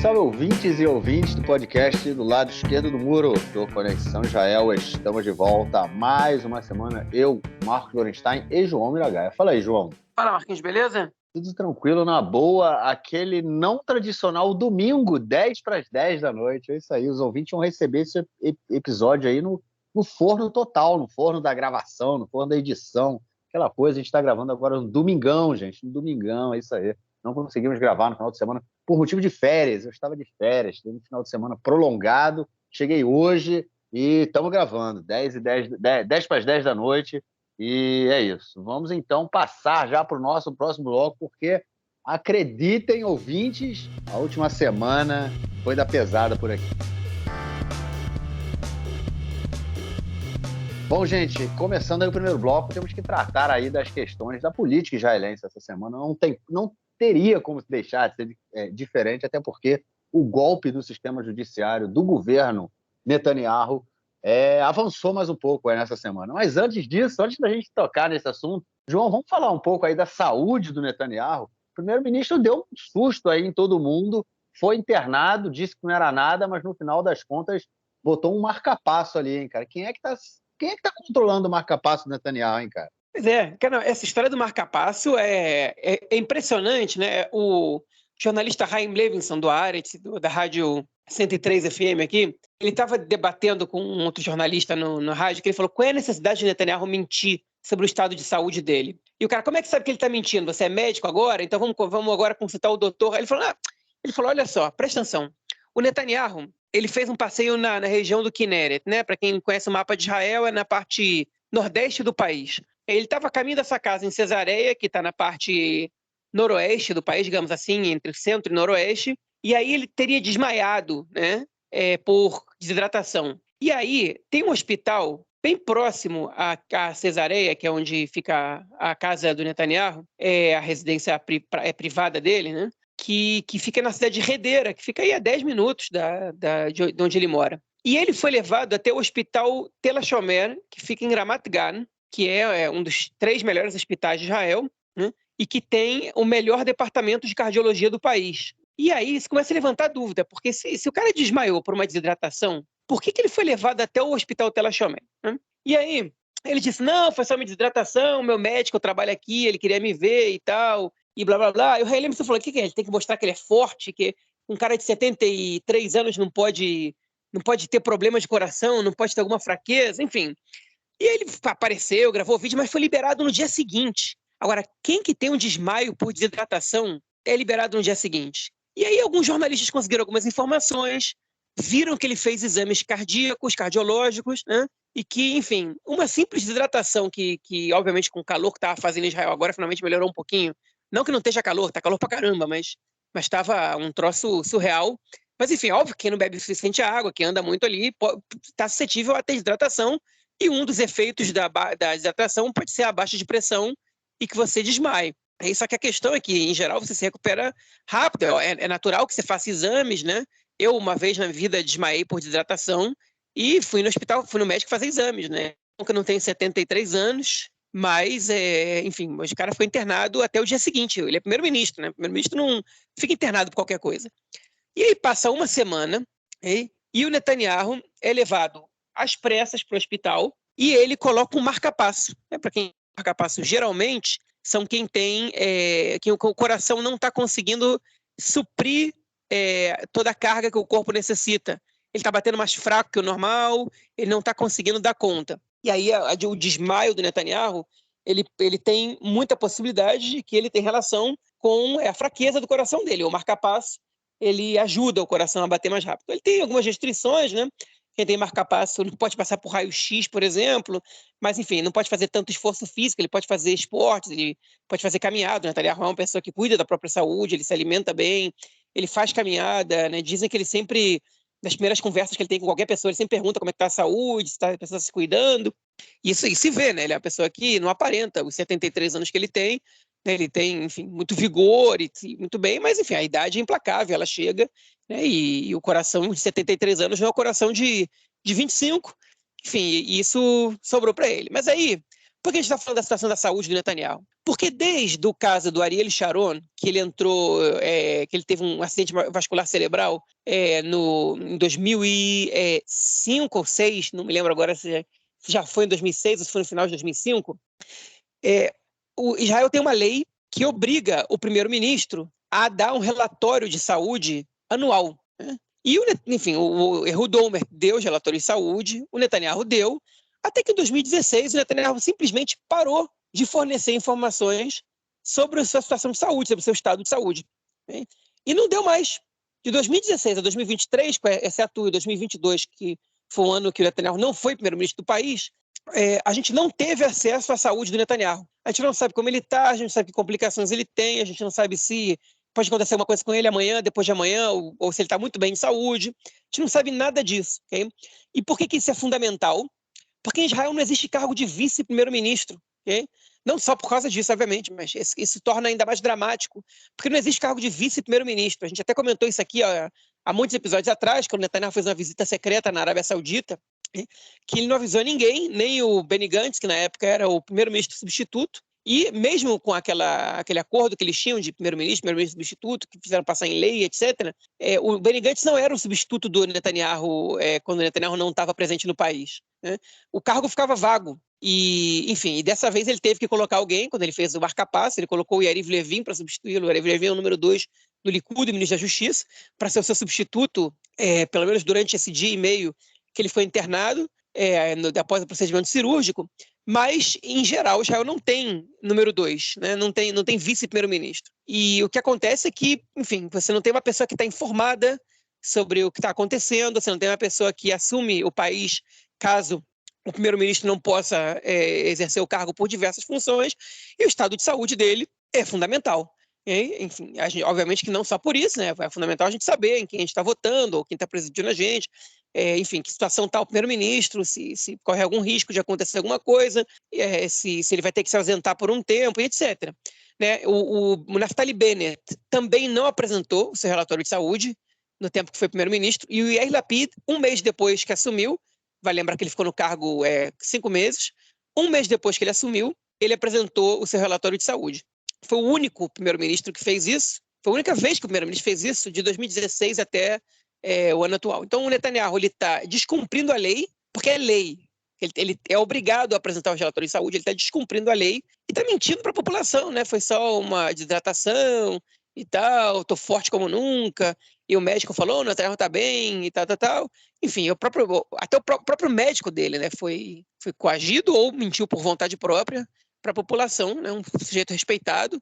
salve, ouvintes e ouvintes do podcast do lado esquerdo do muro do Conexão Israel. Estamos de volta a mais uma semana. Eu, Marcos Lorenstein e João Miragaia. Fala aí, João. Fala, Marquinhos, beleza? Tudo tranquilo, na boa. Aquele não tradicional domingo, 10 para as 10 da noite. É isso aí, os ouvintes vão receber esse episódio aí no forno total, no forno da gravação, no forno da edição. Aquela coisa, a gente está gravando agora no domingão, gente. No domingão, é isso aí. Não conseguimos gravar no final de semana por motivo de férias. Eu estava de férias, teve um final de semana prolongado. Cheguei hoje e estamos gravando, 10 para as 10 da noite. E é isso. Vamos então passar já para o nosso próximo bloco, porque acreditem, ouvintes, a última semana foi da pesada por aqui. Bom, gente, começando aí o primeiro bloco, temos que tratar aí das questões da política israelense essa semana. Não teria como deixar de ser diferente, até porque o golpe do sistema judiciário do governo Netanyahu avançou mais um pouco nessa semana. Mas antes disso, antes da gente tocar nesse assunto, João, vamos falar um pouco aí da saúde do Netanyahu. O primeiro-ministro deu um susto aí em todo mundo, foi internado, disse que não era nada, mas no final das contas botou um marca-passo ali, hein, cara? Quem é que tá controlando o marca-passo do Netanyahu, hein, cara? Pois é, cara, essa história do marca-passo é impressionante, né? O jornalista Chaim Levinson, do Haaretz, da rádio 103 FM aqui, ele estava debatendo com um outro jornalista no rádio, que ele falou: qual é a necessidade de Netanyahu mentir sobre o estado de saúde dele? E o cara: como é que sabe que ele está mentindo? Você é médico agora? Então vamos agora consultar o doutor. Aí ele falou: olha só, presta atenção. O Netanyahu, ele fez um passeio na região do Kinneret, né? Para quem conhece o mapa de Israel, é na parte nordeste do país. Ele estava a caminho dessa casa em Cesareia, que está na parte noroeste do país, digamos assim, entre o centro e noroeste, e aí ele teria desmaiado, né, por desidratação. E aí tem um hospital bem próximo a Cesareia, que é onde fica a casa do Netanyahu, a residência privada dele, né, que fica na cidade de Hedera, que fica aí a 10 minutos de onde ele mora. E ele foi levado até o hospital Tel HaShomer, que fica em Ramat Gan, que é um dos 3 melhores hospitais de Israel, né, e que tem o melhor departamento de cardiologia do país. E aí você começa a levantar dúvida, porque se o cara desmaiou por uma desidratação, por que ele foi levado até o hospital Tel HaShomer, né? E aí ele disse: não, foi só uma desidratação, meu médico trabalha aqui, ele queria me ver e tal, e blá, blá, blá. E o Chaim Levinson falou: o que é? Ele tem que mostrar que ele é forte, que um cara de 73 anos não pode ter problema de coração, não pode ter alguma fraqueza, enfim. E ele apareceu, gravou o vídeo, mas foi liberado no dia seguinte. Agora, quem que tem um desmaio por desidratação é liberado no dia seguinte? E aí alguns jornalistas conseguiram algumas informações, viram que ele fez exames cardíacos, cardiológicos, né? E que, enfim, uma simples desidratação que obviamente, com o calor que estava fazendo em Israel agora, finalmente melhorou um pouquinho. Não que não esteja calor, tá calor pra caramba, mas estava um troço surreal. Mas, enfim, óbvio que quem não bebe suficiente água, que anda muito ali, está suscetível a ter desidratação. E um dos efeitos da desidratação pode ser a baixa de pressão e que você desmaie. Só que a questão é que, em geral, você se recupera rápido. É natural que você faça exames, né? Eu, uma vez na vida, desmaiei por desidratação e fui no hospital, fui no médico fazer exames, né? Eu não tenho 73 anos, mas, enfim, o cara foi internado até o dia seguinte. Ele é primeiro-ministro, né? O primeiro-ministro não fica internado por qualquer coisa. E aí passa uma semana, e o Netanyahu é levado às pressas para o hospital e ele coloca um marca-passo. Para quem marca-passo geralmente são quem tem, que o coração não está conseguindo suprir toda a carga que o corpo necessita. Ele está batendo mais fraco que o normal, ele não está conseguindo dar conta. E aí o desmaio do Netanyahu, ele tem muita possibilidade de que ele tem relação com a fraqueza do coração dele. O marca-passo, ele ajuda o coração a bater mais rápido. Ele tem algumas restrições, né? Quem tem marca-passo não pode passar por raio-x, por exemplo, mas, enfim, não pode fazer tanto esforço físico, ele pode fazer esportes, ele pode fazer caminhada. O Netanyahu é uma pessoa que cuida da própria saúde, ele se alimenta bem, ele faz caminhada, né? Dizem que ele sempre, nas primeiras conversas que ele tem com qualquer pessoa, ele sempre pergunta como é que está a saúde, se a pessoa está se cuidando. Isso se vê, né? Ele é uma pessoa que não aparenta os 73 anos que ele tem, né? Ele tem, enfim, muito vigor e muito bem, mas, enfim, a idade é implacável, ela chega, né? E o coração de 73 anos não é o coração de 25, enfim, e isso sobrou para ele. Mas aí Por que a gente está falando da situação da saúde do Netanyahu? Porque desde o caso do Ariel Sharon, que ele entrou, que ele teve um acidente vascular cerebral em 2005 ou 2006, não me lembro agora se já foi em 2006 ou se foi no final de 2005, o Israel tem uma lei que obriga o primeiro-ministro a dar um relatório de saúde anual, né? E, enfim, o Ehud Olmert deu os relatórios de saúde, o Netanyahu deu, até que em 2016 o Netanyahu simplesmente parou de fornecer informações sobre a sua situação de saúde, sobre o seu estado de saúde, né? E não deu mais. De 2016 a 2023, exceto 2022, que foi um ano que o Netanyahu não foi primeiro-ministro do país, a gente não teve acesso à saúde do Netanyahu. A gente não sabe como ele está, a gente não sabe que complicações ele tem, a gente não sabe se pode acontecer uma coisa com ele amanhã, depois de amanhã, ou se ele está muito bem de saúde. A gente não sabe nada disso. Okay? E por que isso é fundamental? Porque em Israel não existe cargo de vice-primeiro-ministro. Okay? Não só por causa disso, obviamente, mas isso se torna ainda mais dramático, porque não existe cargo de vice-primeiro-ministro. A gente até comentou isso aqui há muitos episódios atrás, quando o Netanyahu fez uma visita secreta na Arábia Saudita, que ele não avisou ninguém, nem o Benny Gantz, que na época era o primeiro-ministro substituto, e mesmo com aquele acordo que eles tinham de primeiro-ministro substituto, que fizeram passar em lei, etc., o Benny Gantz não era o substituto do Netanyahu quando o Netanyahu não estava presente no país, né? O cargo ficava vago. E, enfim, e dessa vez ele teve que colocar alguém, quando ele fez o marca-passo, ele colocou o Yariv Levin para substituí-lo. O Yariv Levin é o número 2 do Likud, ministro da Justiça, para ser o seu substituto, pelo menos durante esse dia e meio que ele foi internado, após o procedimento cirúrgico. Mas, em geral, Israel não tem número 2, né? Não tem vice-primeiro-ministro. E o que acontece é que, enfim, você não tem uma pessoa que está informada sobre o que está acontecendo, você não tem uma pessoa que assume o país caso o primeiro-ministro não possa exercer o cargo por diversas funções, e o estado de saúde dele é fundamental. E, enfim, obviamente que não só por isso, né? É fundamental a gente saber em quem a gente está votando, ou quem está presidindo a gente, enfim, que situação está o primeiro-ministro, se corre algum risco de acontecer alguma coisa, se ele vai ter que se ausentar por um tempo, e etc. Né? O Naftali Bennett também não apresentou o seu relatório de saúde no tempo que foi primeiro-ministro, e o Yair Lapid, um mês depois que assumiu, vai lembrar que ele ficou no cargo 5 meses, um mês depois que ele assumiu, ele apresentou o seu relatório de saúde. Foi o único primeiro-ministro que fez isso, foi a única vez que o primeiro-ministro fez isso, de 2016 até o ano atual. Então o Netanyahu está descumprindo a lei, porque é lei. Ele é obrigado a apresentar os relatórios de saúde, ele está descumprindo a lei e está mentindo para a população, né? Foi só uma desidratação e tal, estou forte como nunca, e o médico falou, o Netanyahu está bem e tal. Enfim, até o próprio médico dele, né, foi coagido ou mentiu por vontade própria para a população, né, um sujeito respeitado,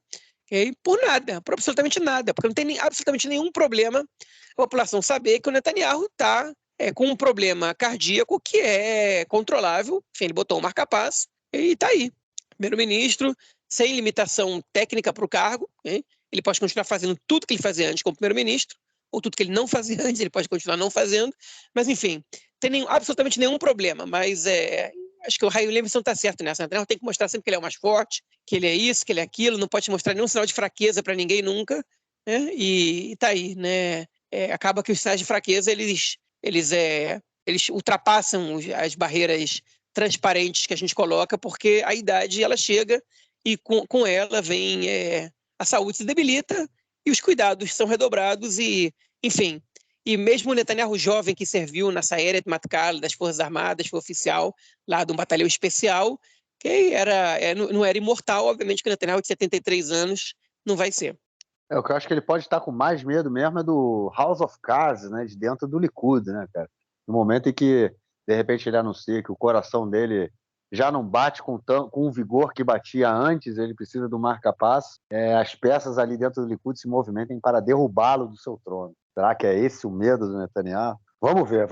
por nada, por absolutamente nada, porque não tem absolutamente nenhum problema a população saber que o Netanyahu está com um problema cardíaco que é controlável. Enfim, ele botou um marca-passo e está aí. Primeiro-ministro, sem limitação técnica para o cargo, hein? Ele pode continuar fazendo tudo que ele fazia antes como primeiro-ministro, ou tudo que ele não fazia antes, ele pode continuar não fazendo, mas enfim, tem absolutamente nenhum problema, mas acho que o Haim Levinson está certo nessa, né? Tem que mostrar sempre que ele é o mais forte, que ele é isso, que ele é aquilo, não pode mostrar nenhum sinal de fraqueza para ninguém nunca, né? E tá aí, né? Acaba que os sinais de fraqueza, eles ultrapassam as barreiras transparentes que a gente coloca, porque a idade, ela chega e com ela vem a saúde se debilita e os cuidados são redobrados e, enfim, e mesmo o Netanyahu jovem que serviu na Sayeret Matkal das Forças Armadas, foi oficial lá de um batalhão especial, que não era imortal, obviamente que o Netanyahu de 73 anos não vai ser. O que eu acho que ele pode estar com mais medo mesmo é do House of Cards, né, de dentro do Likud, né, cara? No momento em que, de repente, ele anuncia que o coração dele já não bate com o vigor que batia antes, ele precisa do marca-passo, as peças ali dentro do Likud se movimentem para derrubá-lo do seu trono. Será que é esse o medo do Netanyahu? Vamos ver.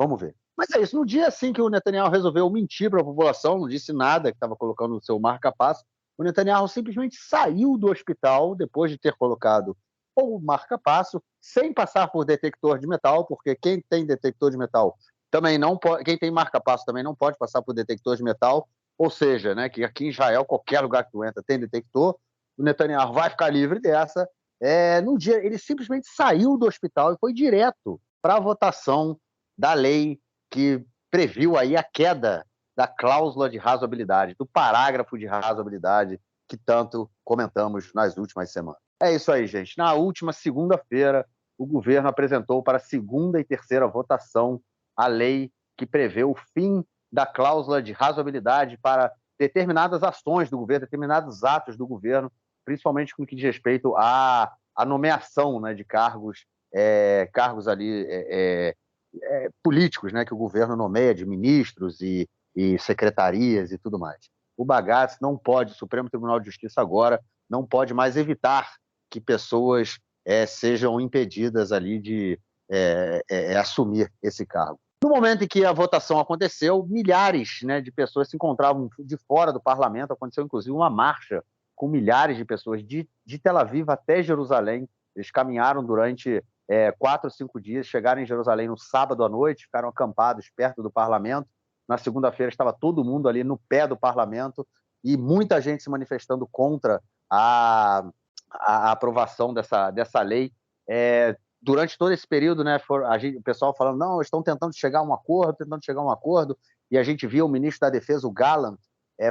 Mas é isso, no dia assim que o Netanyahu resolveu mentir para a população, não disse nada, que estava colocando o seu marca-passo, o Netanyahu simplesmente saiu do hospital depois de ter colocado o marca-passo, sem passar por detector de metal, porque quem tem detector de metal também não pode, quem tem marca-passo também não pode passar por detector de metal, ou seja, né, que aqui em Israel, qualquer lugar que tu entra tem detector, o Netanyahu vai ficar livre dessa. No dia, ele simplesmente saiu do hospital e foi direto para a votação da lei que previu aí a queda da cláusula de razoabilidade, do parágrafo de razoabilidade que tanto comentamos nas últimas semanas. É isso aí, gente. Na última segunda-feira, o governo apresentou para a segunda e terceira votação a lei que prevê o fim da cláusula de razoabilidade para determinadas ações do governo, determinados atos do governo, principalmente com o que diz respeito à nomeação, né, de cargos ali políticos, né, que o governo nomeia, de ministros e secretarias e tudo mais. O bagaço não pode, o Supremo Tribunal de Justiça agora não pode mais evitar que pessoas sejam impedidas ali de assumir esse cargo. No momento em que a votação aconteceu, milhares, né, de pessoas se encontravam de fora do parlamento, aconteceu inclusive uma marcha com milhares de pessoas de Tel Aviv até Jerusalém. Eles caminharam durante 4 ou 5 dias, chegaram em Jerusalém no sábado à noite, ficaram acampados perto do parlamento. Na segunda-feira estava todo mundo ali no pé do parlamento e muita gente se manifestando contra a aprovação dessa lei. Durante todo esse período, né, o pessoal falando, não, estão tentando chegar a um acordo, e a gente viu o ministro da Defesa, o Gallant,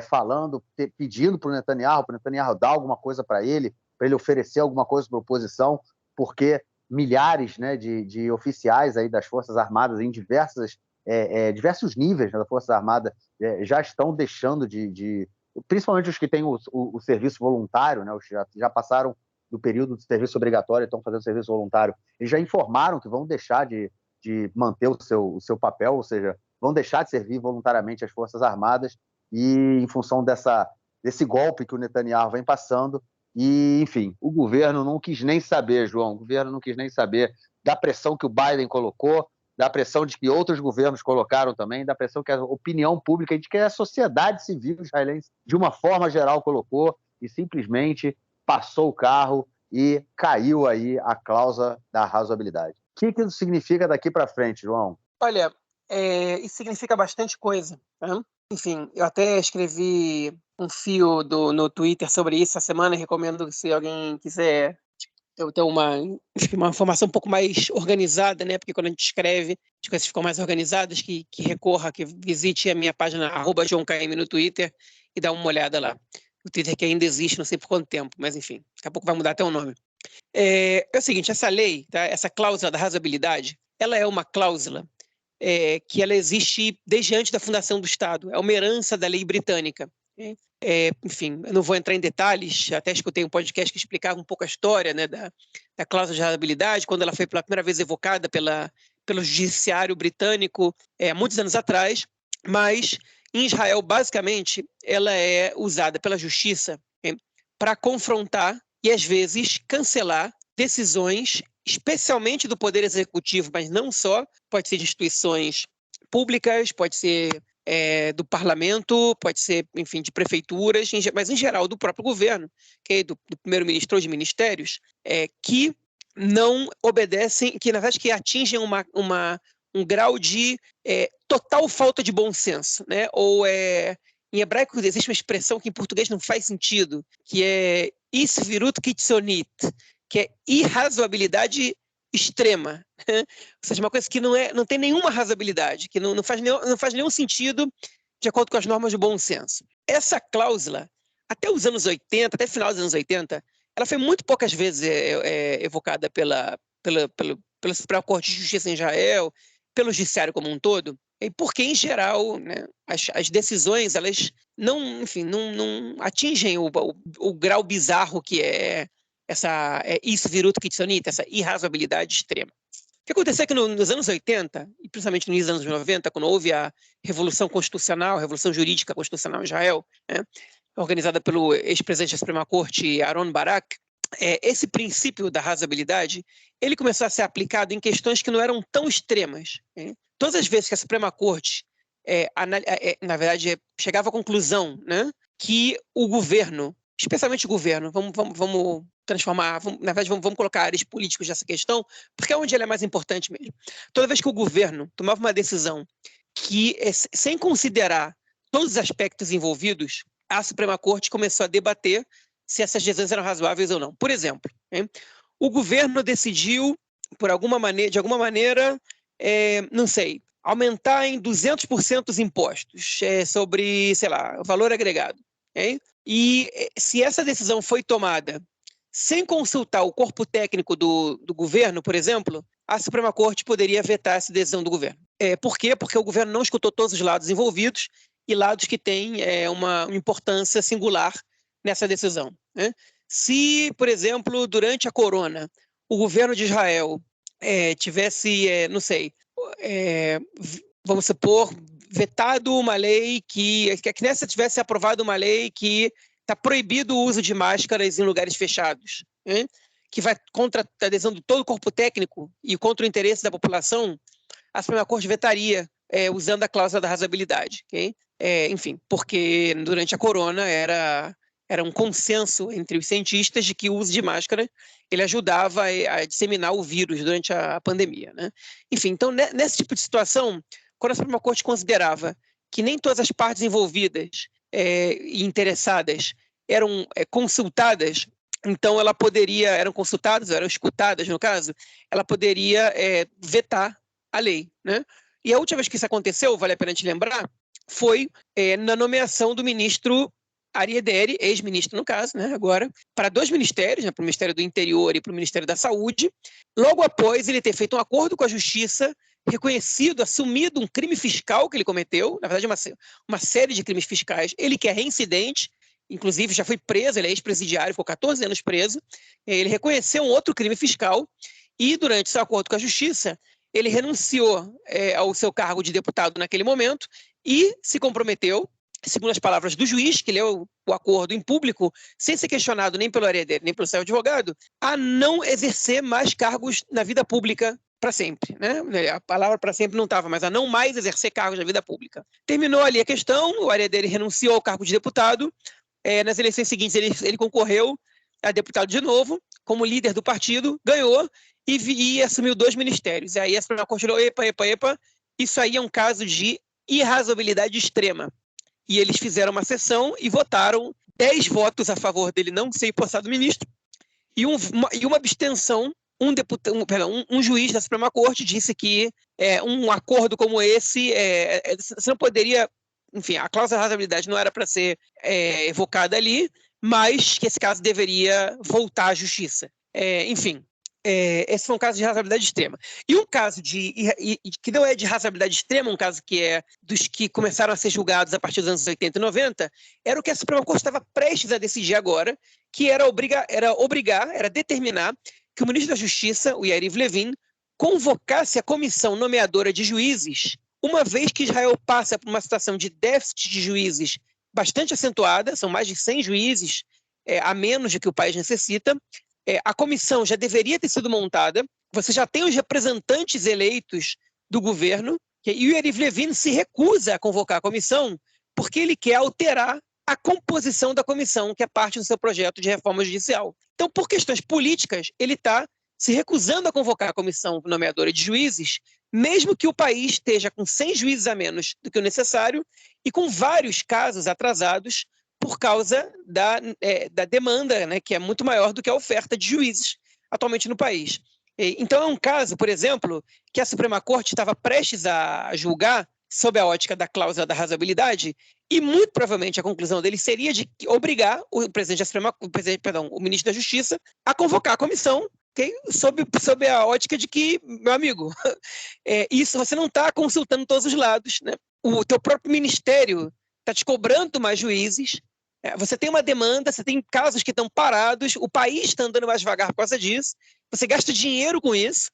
falando, pedindo para o Netanyahu dar alguma coisa para ele oferecer alguma coisa para a oposição, porque milhares, né, de oficiais aí das Forças Armadas em diversos níveis, né, das Forças Armadas já estão deixando principalmente os que têm o serviço voluntário, né, os que já passaram do período de serviço obrigatório e estão fazendo serviço voluntário, eles já informaram que vão deixar de manter o seu papel, ou seja, vão deixar de servir voluntariamente às Forças Armadas, e em função desse golpe que o Netanyahu vem passando. E, enfim, o governo não quis nem saber, João, o governo não quis nem saber da pressão que o Biden colocou, da pressão de que outros governos colocaram também, da pressão que a opinião pública e de que a sociedade civil israelense, de uma forma geral, colocou, e simplesmente passou o carro e caiu aí a cláusula da razoabilidade. O que isso significa daqui para frente, João? Olha, isso significa bastante coisa, né? Enfim, eu até escrevi um fio no Twitter sobre isso essa semana, e recomendo que, se alguém quiser ter uma informação um pouco mais organizada, né? Porque quando a gente escreve, as coisas ficam mais organizadas, que visite a minha página @JoãoKM no Twitter e dá uma olhada lá. O Twitter que ainda existe, não sei por quanto tempo, mas enfim, daqui a pouco vai mudar até o nome. É o seguinte, essa lei, tá? Essa cláusula da razoabilidade, ela é uma cláusula que ela existe desde antes da fundação do Estado, é uma herança da lei britânica. Enfim, eu não vou entrar em detalhes, até escutei um podcast que explicava um pouco a história, né, da cláusula de razoabilidade, quando ela foi pela primeira vez evocada pelo judiciário britânico muitos anos atrás, mas em Israel, basicamente, ela é usada pela justiça para confrontar e, às vezes, cancelar decisões, especialmente do Poder Executivo, mas não só, pode ser de instituições públicas, pode ser do parlamento, pode ser, enfim, de prefeituras, mas, em geral, do próprio governo, do primeiro-ministro ou de ministérios, que não obedecem, que, na verdade, que atingem um grau de total falta de bom senso, né? Ou em hebraico existe uma expressão que em português não faz sentido, que é isvirut kitzonit, que é irrazoabilidade extrema, ou seja, uma coisa que não tem nenhuma razoabilidade, que não faz nenhum sentido de acordo com as normas de bom senso. Essa cláusula, até os anos 80, até final dos anos 80, ela foi muito poucas vezes evocada pela Suprema Corte de Justiça em Israel, pelo judiciário como um todo, porque, em geral, né, as decisões, elas não atingem o grau bizarro que é essa isvirut kitzonit, essa irrazoabilidade extrema. O que aconteceu é que nos anos 80, e principalmente nos anos 90, quando houve a Revolução Constitucional, a Revolução Jurídica Constitucional em Israel, né, organizada pelo ex-presidente da Suprema Corte, Aaron Barak, esse princípio da razoabilidade, ele começou a ser aplicado em questões que não eram tão extremas. Né? Todas as vezes que a Suprema Corte, na verdade, chegava à conclusão, né, que o governo, especialmente o governo, vamos transformar, na verdade, vamos colocar áreas políticas nessa questão, porque é onde ela é mais importante mesmo. Toda vez que o governo tomava uma decisão que, sem considerar todos os aspectos envolvidos, a Suprema Corte começou a debater se essas decisões eram razoáveis ou não. Por exemplo, o governo decidiu, de alguma maneira, não sei, aumentar em 200% os impostos sobre, sei lá, o valor agregado. Okay? E se essa decisão foi tomada sem consultar o corpo técnico do governo, por exemplo, a Suprema Corte poderia vetar essa decisão do governo. Por quê? Porque o governo não escutou todos os lados envolvidos e lados que têm uma importância singular nessa decisão. Né? Se, por exemplo, durante a corona, o governo de Israel tivesse, não sei, vamos supor, vetado uma lei que a Knesset tivesse aprovado uma lei que está proibido o uso de máscaras em lugares fechados, né? Que vai contra a adesão de todo o corpo técnico e contra o interesse da população, a Suprema Corte vetaria usando a cláusula da razoabilidade. Okay? Enfim, porque durante a corona era um consenso entre os cientistas de que o uso de máscara ele ajudava a disseminar o vírus durante a pandemia. Né? Enfim, então, nesse tipo de situação, quando a Suprema Corte considerava que nem todas as partes envolvidas e interessadas eram consultadas, então ela poderia, eram consultadas, eram escutadas no caso, ela poderia vetar a lei. Né? E a última vez que isso aconteceu, vale a pena te lembrar, foi na nomeação do ministro Aryeh Deri, ex-ministro no caso, né, agora, para 2 ministérios, né, para o Ministério do Interior e para o Ministério da Saúde, logo após ele ter feito um acordo com a Justiça, reconhecido, assumido um crime fiscal que ele cometeu, na verdade uma série de crimes fiscais, ele que é reincidente, inclusive já foi preso, ele é ex-presidiário, ficou 14 anos preso, ele reconheceu um outro crime fiscal e durante seu acordo com a Justiça, ele renunciou ao seu cargo de deputado naquele momento e se comprometeu, segundo as palavras do juiz, que leu o acordo em público, sem ser questionado nem pelo Aryeh Deri, nem pelo seu advogado, a não exercer mais cargos na vida pública para sempre. Né? A palavra para sempre não estava, mas a não mais exercer cargos na vida pública. Terminou ali a questão, o Aryeh Deri renunciou ao cargo de deputado, nas eleições seguintes ele concorreu a deputado de novo, como líder do partido, ganhou e assumiu 2 ministérios. E aí a Suprema Corte falou, epa, isso aí é um caso de irrazoabilidade extrema. E eles fizeram uma sessão e votaram 10 votos a favor dele não ser empossado ministro e uma abstenção. Um juiz da Suprema Corte disse que um acordo como esse, você não poderia, enfim, a cláusula da razoabilidade não era para ser evocada ali, mas que esse caso deveria voltar à justiça. Enfim, esse foi um caso de razoabilidade extrema. E um caso que não é de razoabilidade extrema, um caso que é dos que começaram a ser julgados a partir dos anos 80 e 90, era o que a Suprema Corte estava prestes a decidir agora, que era determinar que o ministro da Justiça, o Yariv Levin, convocasse a comissão nomeadora de juízes, uma vez que Israel passa por uma situação de déficit de juízes bastante acentuada, são mais de 100 juízes a menos do que o país necessita. A comissão já deveria ter sido montada, você já tem os representantes eleitos do governo, e o Yariv Levin se recusa a convocar a comissão porque ele quer alterar a composição da comissão, que é parte do seu projeto de reforma judicial. Então, por questões políticas, ele está se recusando a convocar a comissão nomeadora de juízes, mesmo que o país esteja com 100 juízes a menos do que o necessário e com vários casos atrasados por causa da demanda, né, que é muito maior do que a oferta de juízes atualmente no país. Então, é um caso, por exemplo, que a Suprema Corte estava prestes a julgar sob a ótica da cláusula da razoabilidade, e muito provavelmente a conclusão dele seria de obrigar o o ministro da Justiça a convocar a comissão, okay? sob a ótica de que, meu amigo, isso você não está consultando todos os lados, né? O teu próprio ministério está te cobrando mais juízes, você tem uma demanda, você tem casos que estão parados, o país está andando mais devagar por causa disso, você gasta dinheiro com isso,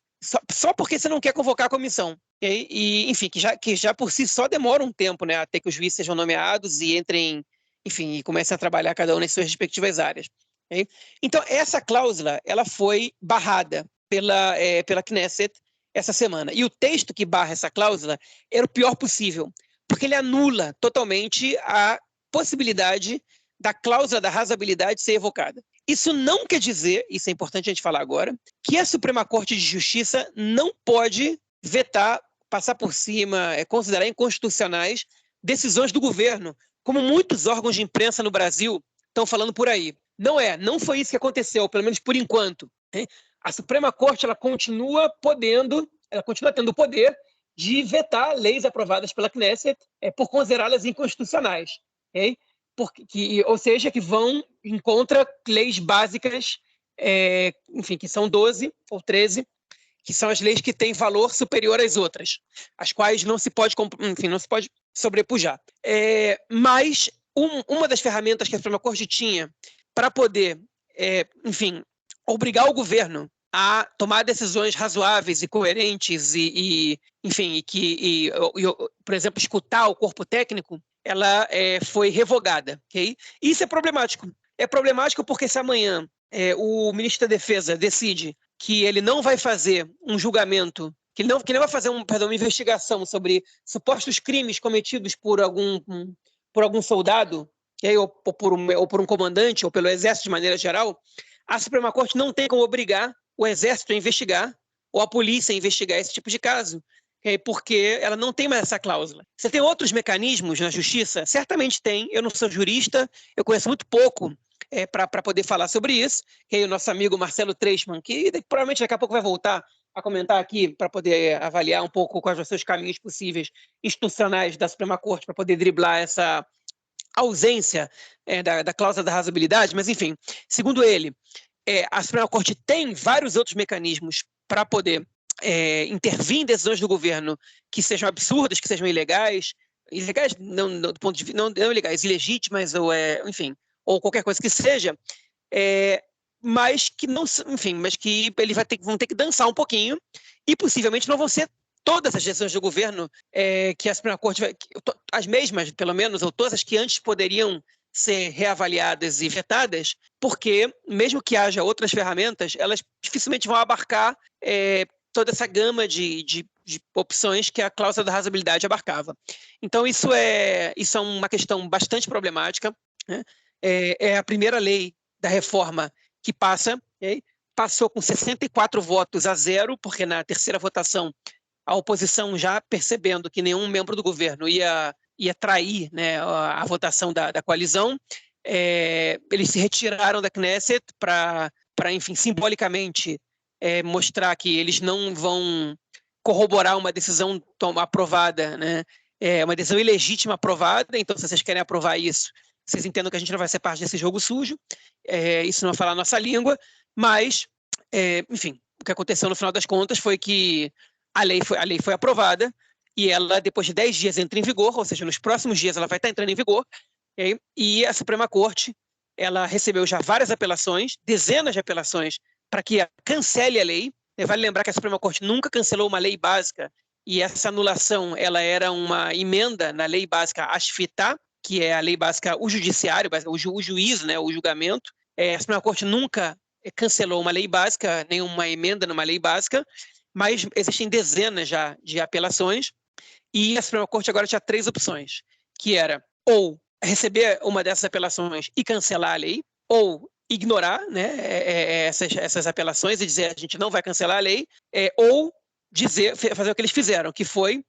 só porque você não quer convocar a comissão. E enfim, que já por si só demora um tempo, né, até que os juízes sejam nomeados e entrem, enfim, e comecem a trabalhar cada um nas suas respectivas áreas. Okay? Então, essa cláusula ela foi barrada pela Knesset essa semana. E o texto que barra essa cláusula era o pior possível, porque ele anula totalmente a possibilidade da cláusula da razoabilidade ser evocada. Isso não quer dizer, isso é importante a gente falar agora, que a Suprema Corte de Justiça não pode vetar, passar por cima, considerar inconstitucionais decisões do governo, como muitos órgãos de imprensa no Brasil estão falando por aí. Não foi isso que aconteceu, pelo menos por enquanto. A Suprema Corte ela continua tendo poder de vetar leis aprovadas pela Knesset por considerá-las inconstitucionais, okay? Ou seja, que vão em contra leis básicas, enfim, que são 12 ou 13, que são as leis que têm valor superior às outras, as quais não se pode, enfim, não se pode sobrepujar. Mas uma das ferramentas que a Suprema Corte tinha para poder, enfim, obrigar o governo a tomar decisões razoáveis e coerentes enfim, por exemplo, escutar o corpo técnico, ela foi revogada, ok? Isso é problemático. É problemático porque se amanhã o ministro da Defesa decide que ele não vai fazer um julgamento, que ele não vai fazer uma investigação sobre supostos crimes cometidos por algum soldado, okay? ou por um comandante, ou pelo exército de maneira geral, a Suprema Corte não tem como obrigar o exército a investigar, ou a polícia a investigar esse tipo de caso, okay? Porque ela não tem mais essa cláusula. Você tem outros mecanismos na justiça? Certamente tem. Eu não sou jurista, eu conheço muito pouco para poder falar sobre isso, que é o nosso amigo Marcelo Treisman, que provavelmente daqui a pouco vai voltar a comentar aqui para poder avaliar um pouco quais vão ser os caminhos possíveis institucionais da Suprema Corte para poder driblar essa ausência da cláusula da razoabilidade, mas enfim, segundo ele, a Suprema Corte tem vários outros mecanismos para poder intervir em decisões do governo que sejam absurdas, que sejam ilegais não do ponto de vista, não ilegais, ilegítimas, ou enfim, ou qualquer coisa que seja, mas que não, enfim, mas que eles vão ter que dançar um pouquinho e possivelmente não vão ser todas as decisões do governo que a Suprema Corte as mesmas, pelo menos, ou todas as que antes poderiam ser reavaliadas e vetadas, porque mesmo que haja outras ferramentas, elas dificilmente vão abarcar toda essa gama de opções que a cláusula da razoabilidade abarcava. Então isso é uma questão bastante problemática, né? É a primeira lei da reforma que passa, okay? Passou com 64 votos a 0, porque na terceira votação a oposição, já percebendo que nenhum membro do governo ia trair, né, a votação da coalizão, eles se retiraram da Knesset para enfim, simbolicamente mostrar que eles não vão corroborar uma decisão aprovada, né, uma decisão ilegítima aprovada. Então, se vocês querem aprovar isso, vocês entendam que a gente não vai ser parte desse jogo sujo, isso não vai falar a nossa língua, mas, enfim, o que aconteceu no final das contas foi que a lei foi aprovada e ela, depois de 10 dias, entra em vigor, ou seja, nos próximos dias ela vai estar entrando em vigor, okay? E a Suprema Corte ela recebeu já várias apelações, dezenas de apelações, para que cancele a lei. Vale lembrar que a Suprema Corte nunca cancelou uma lei básica, e essa anulação ela era uma emenda na lei básica Ashfitá, que é a lei básica, o judiciário, o juízo, né, o julgamento. A Suprema Corte nunca cancelou uma lei básica, nenhuma emenda numa lei básica, mas existem dezenas já de apelações, e a Suprema Corte agora tinha 3 opções, que era ou receber uma dessas apelações e cancelar a lei, ou ignorar, né, essas apelações e dizer a gente não vai cancelar a lei, ou fazer o que eles fizeram, que foi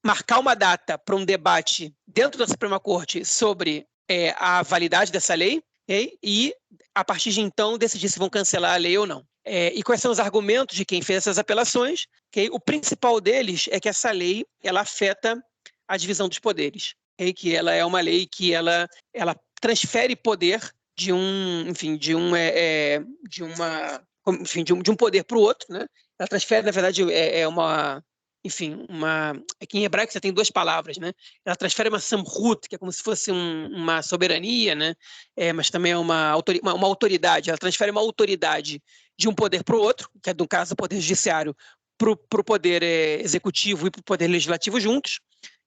marcar uma data para um debate dentro da Suprema Corte sobre a validade dessa lei, okay? E, a partir de então, decidir se vão cancelar a lei ou não. E quais são os argumentos de quem fez essas apelações? Okay? O principal deles é que essa lei ela afeta a divisão dos poderes, okay? Que ela é uma lei que ela transfere poder de um poder para o outro, né? Ela transfere, na verdade, aqui em hebraico você tem 2 palavras, né? Ela transfere uma samhut, que é como se fosse uma soberania, né? Mas também é uma autoridade. Ela transfere uma autoridade de um poder para o outro, que é, no caso, o poder judiciário, para o poder executivo e para o poder legislativo juntos,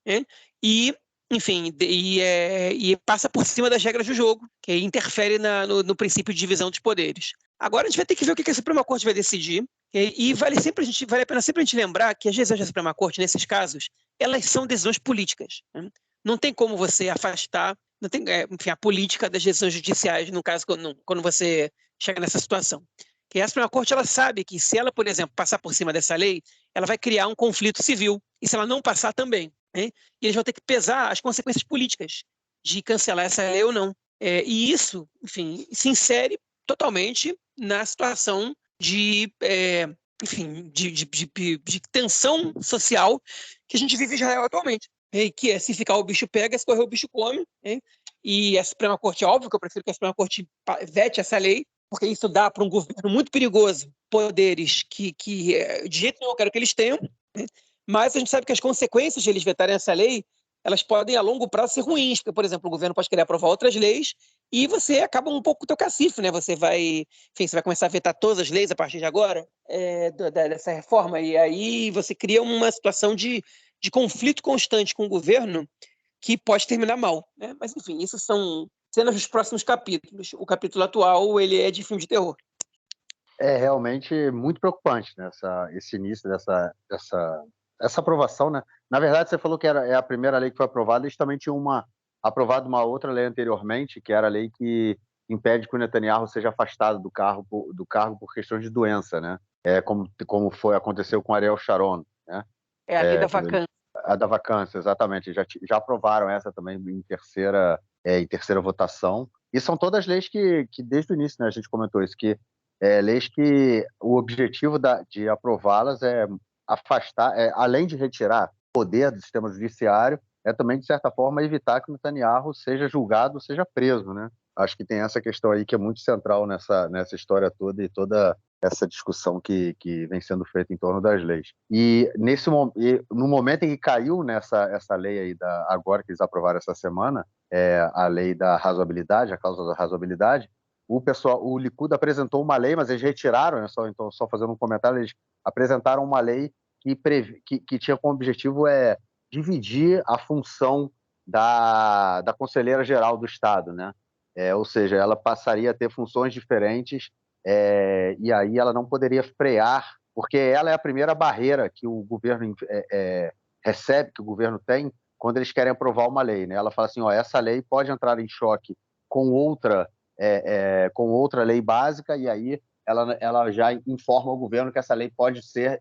né? E, enfim, e passa por cima das regras do jogo, que interfere no princípio de divisão dos poderes. Agora a gente vai ter que ver o que a Suprema Corte vai decidir. E vale a pena sempre a gente lembrar que as decisões da Suprema Corte, nesses casos, elas são decisões políticas, né? Não tem como você afastar a política das decisões judiciais, no caso, quando você chega nessa situação. Que a Suprema Corte ela sabe que se ela, por exemplo, passar por cima dessa lei, ela vai criar um conflito civil. E se ela não passar também, né? E eles vão ter que pesar as consequências políticas de cancelar essa lei ou não. E isso, enfim, se insere totalmente na situação de enfim, de tensão social que a gente vive em Israel atualmente. Que é, se ficar o bicho pega, se correr o bicho come. E a Suprema Corte, óbvio que eu prefiro que a Suprema Corte vete essa lei, porque isso dá para um governo muito perigoso poderes que de jeito nenhum eu quero que eles tenham, mas a gente sabe que as consequências de eles vetarem essa lei, elas podem a longo prazo ser ruins, porque, por exemplo, o governo pode querer aprovar outras leis e você acaba um pouco com o teu cacife, né? Você vai começar a vetar todas as leis a partir de agora, dessa reforma, e aí você cria uma situação de conflito constante com o governo que pode terminar mal, né? Mas, enfim, isso são cenas dos próximos capítulos. O capítulo atual, ele é de filme de terror. É realmente muito preocupante, né, esse início essa aprovação, né? Na verdade, você falou que é a primeira lei que foi aprovada, eles também tinham aprovado uma outra lei anteriormente, que era a lei que impede que o Netanyahu seja afastado do cargo por questão de doença, né? Como aconteceu com Ariel Sharon, né? É a lei da Quando vacância. a da vacância, exatamente. Já aprovaram essa também em terceira votação. E são todas leis que desde o início, né, a gente comentou isso, que leis que o objetivo de aprová-las é afastar, além de retirar poder do sistema judiciário, é também, de certa forma, evitar que o Netanyahu seja julgado, seja preso, né? Acho que tem essa questão aí que é muito central nessa história toda e toda essa discussão que vem sendo feita em torno das leis. E no momento em que caiu essa lei aí, agora que eles aprovaram essa semana, a lei da razoabilidade, a cláusula da razoabilidade, o Likud apresentou uma lei, mas eles retiraram, né, só fazendo um comentário, eles apresentaram uma lei que tinha como objetivo dividir a função da Conselheira Geral do Estado, né? Ou seja, ela passaria a ter funções diferentes, e aí ela não poderia frear, porque ela é a primeira barreira que o governo recebe, que o governo tem, quando eles querem aprovar uma lei, né? Ela fala assim, essa lei pode entrar em choque com outra lei básica, e aí ela já informa o governo que essa lei pode ser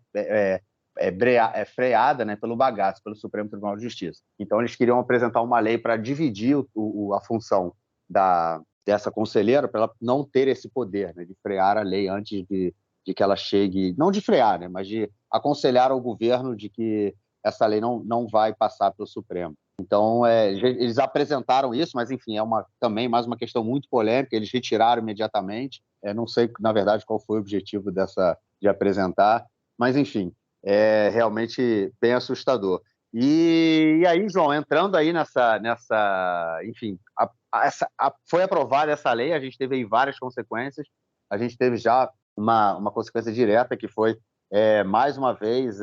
freada, né, pelo bagaço, pelo Supremo Tribunal de Justiça. Então, eles queriam apresentar uma lei para dividir a função dessa conselheira, para ela não ter esse poder, né, de frear a lei antes de que ela chegue, não de frear, né, mas de aconselhar ao governo de que essa lei não vai passar pelo Supremo. Então, eles apresentaram isso, mas, enfim, também mais uma questão muito polêmica, eles retiraram imediatamente, não sei, na verdade, qual foi o objetivo de apresentar, mas, enfim, é realmente bem assustador. E aí, João, entrando aí enfim, foi aprovada essa lei, a gente teve aí várias consequências, a gente teve já uma consequência direta, que foi, mais uma vez,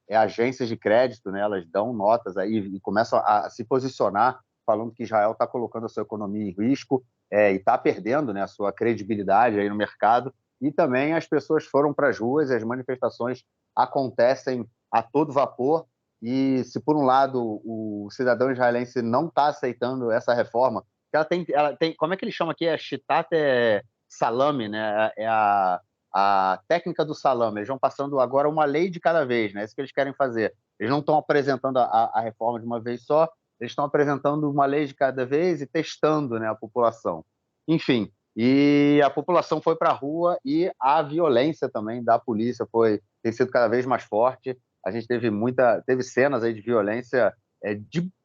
agências de crédito, né, elas dão notas aí e começam a se posicionar, falando que Israel está colocando a sua economia em risco e está perdendo, né, a sua credibilidade aí no mercado, e também as pessoas foram para as ruas e as manifestações acontecem a todo vapor, e se por um lado o cidadão israelense não está aceitando essa reforma, ela tem, como é que eles chamam aqui? Shitat salame, né? A técnica do salame. Eles vão passando agora uma lei de cada vez, né? É isso que eles querem fazer. Eles não estão apresentando a reforma de uma vez só, eles estão apresentando uma lei de cada vez e testando, né, a população. Enfim, e a população foi para a rua e a violência também da polícia tem sido cada vez mais forte. A gente teve cenas aí de violência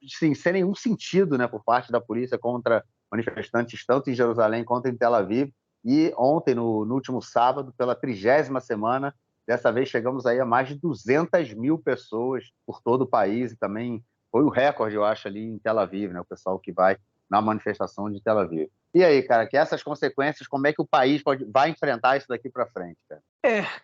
sem nenhum sentido, né, por parte da polícia contra manifestantes, tanto em Jerusalém quanto em Tel Aviv. E ontem, no último sábado, pela 30ª semana, dessa vez chegamos aí a mais de 200 mil pessoas por todo o país, e também foi o recorde, eu acho, ali em Tel Aviv, né, o pessoal que vai na manifestação de Tel Aviv. E aí, cara, que essas consequências, como é que o país vai enfrentar isso daqui para frente, cara?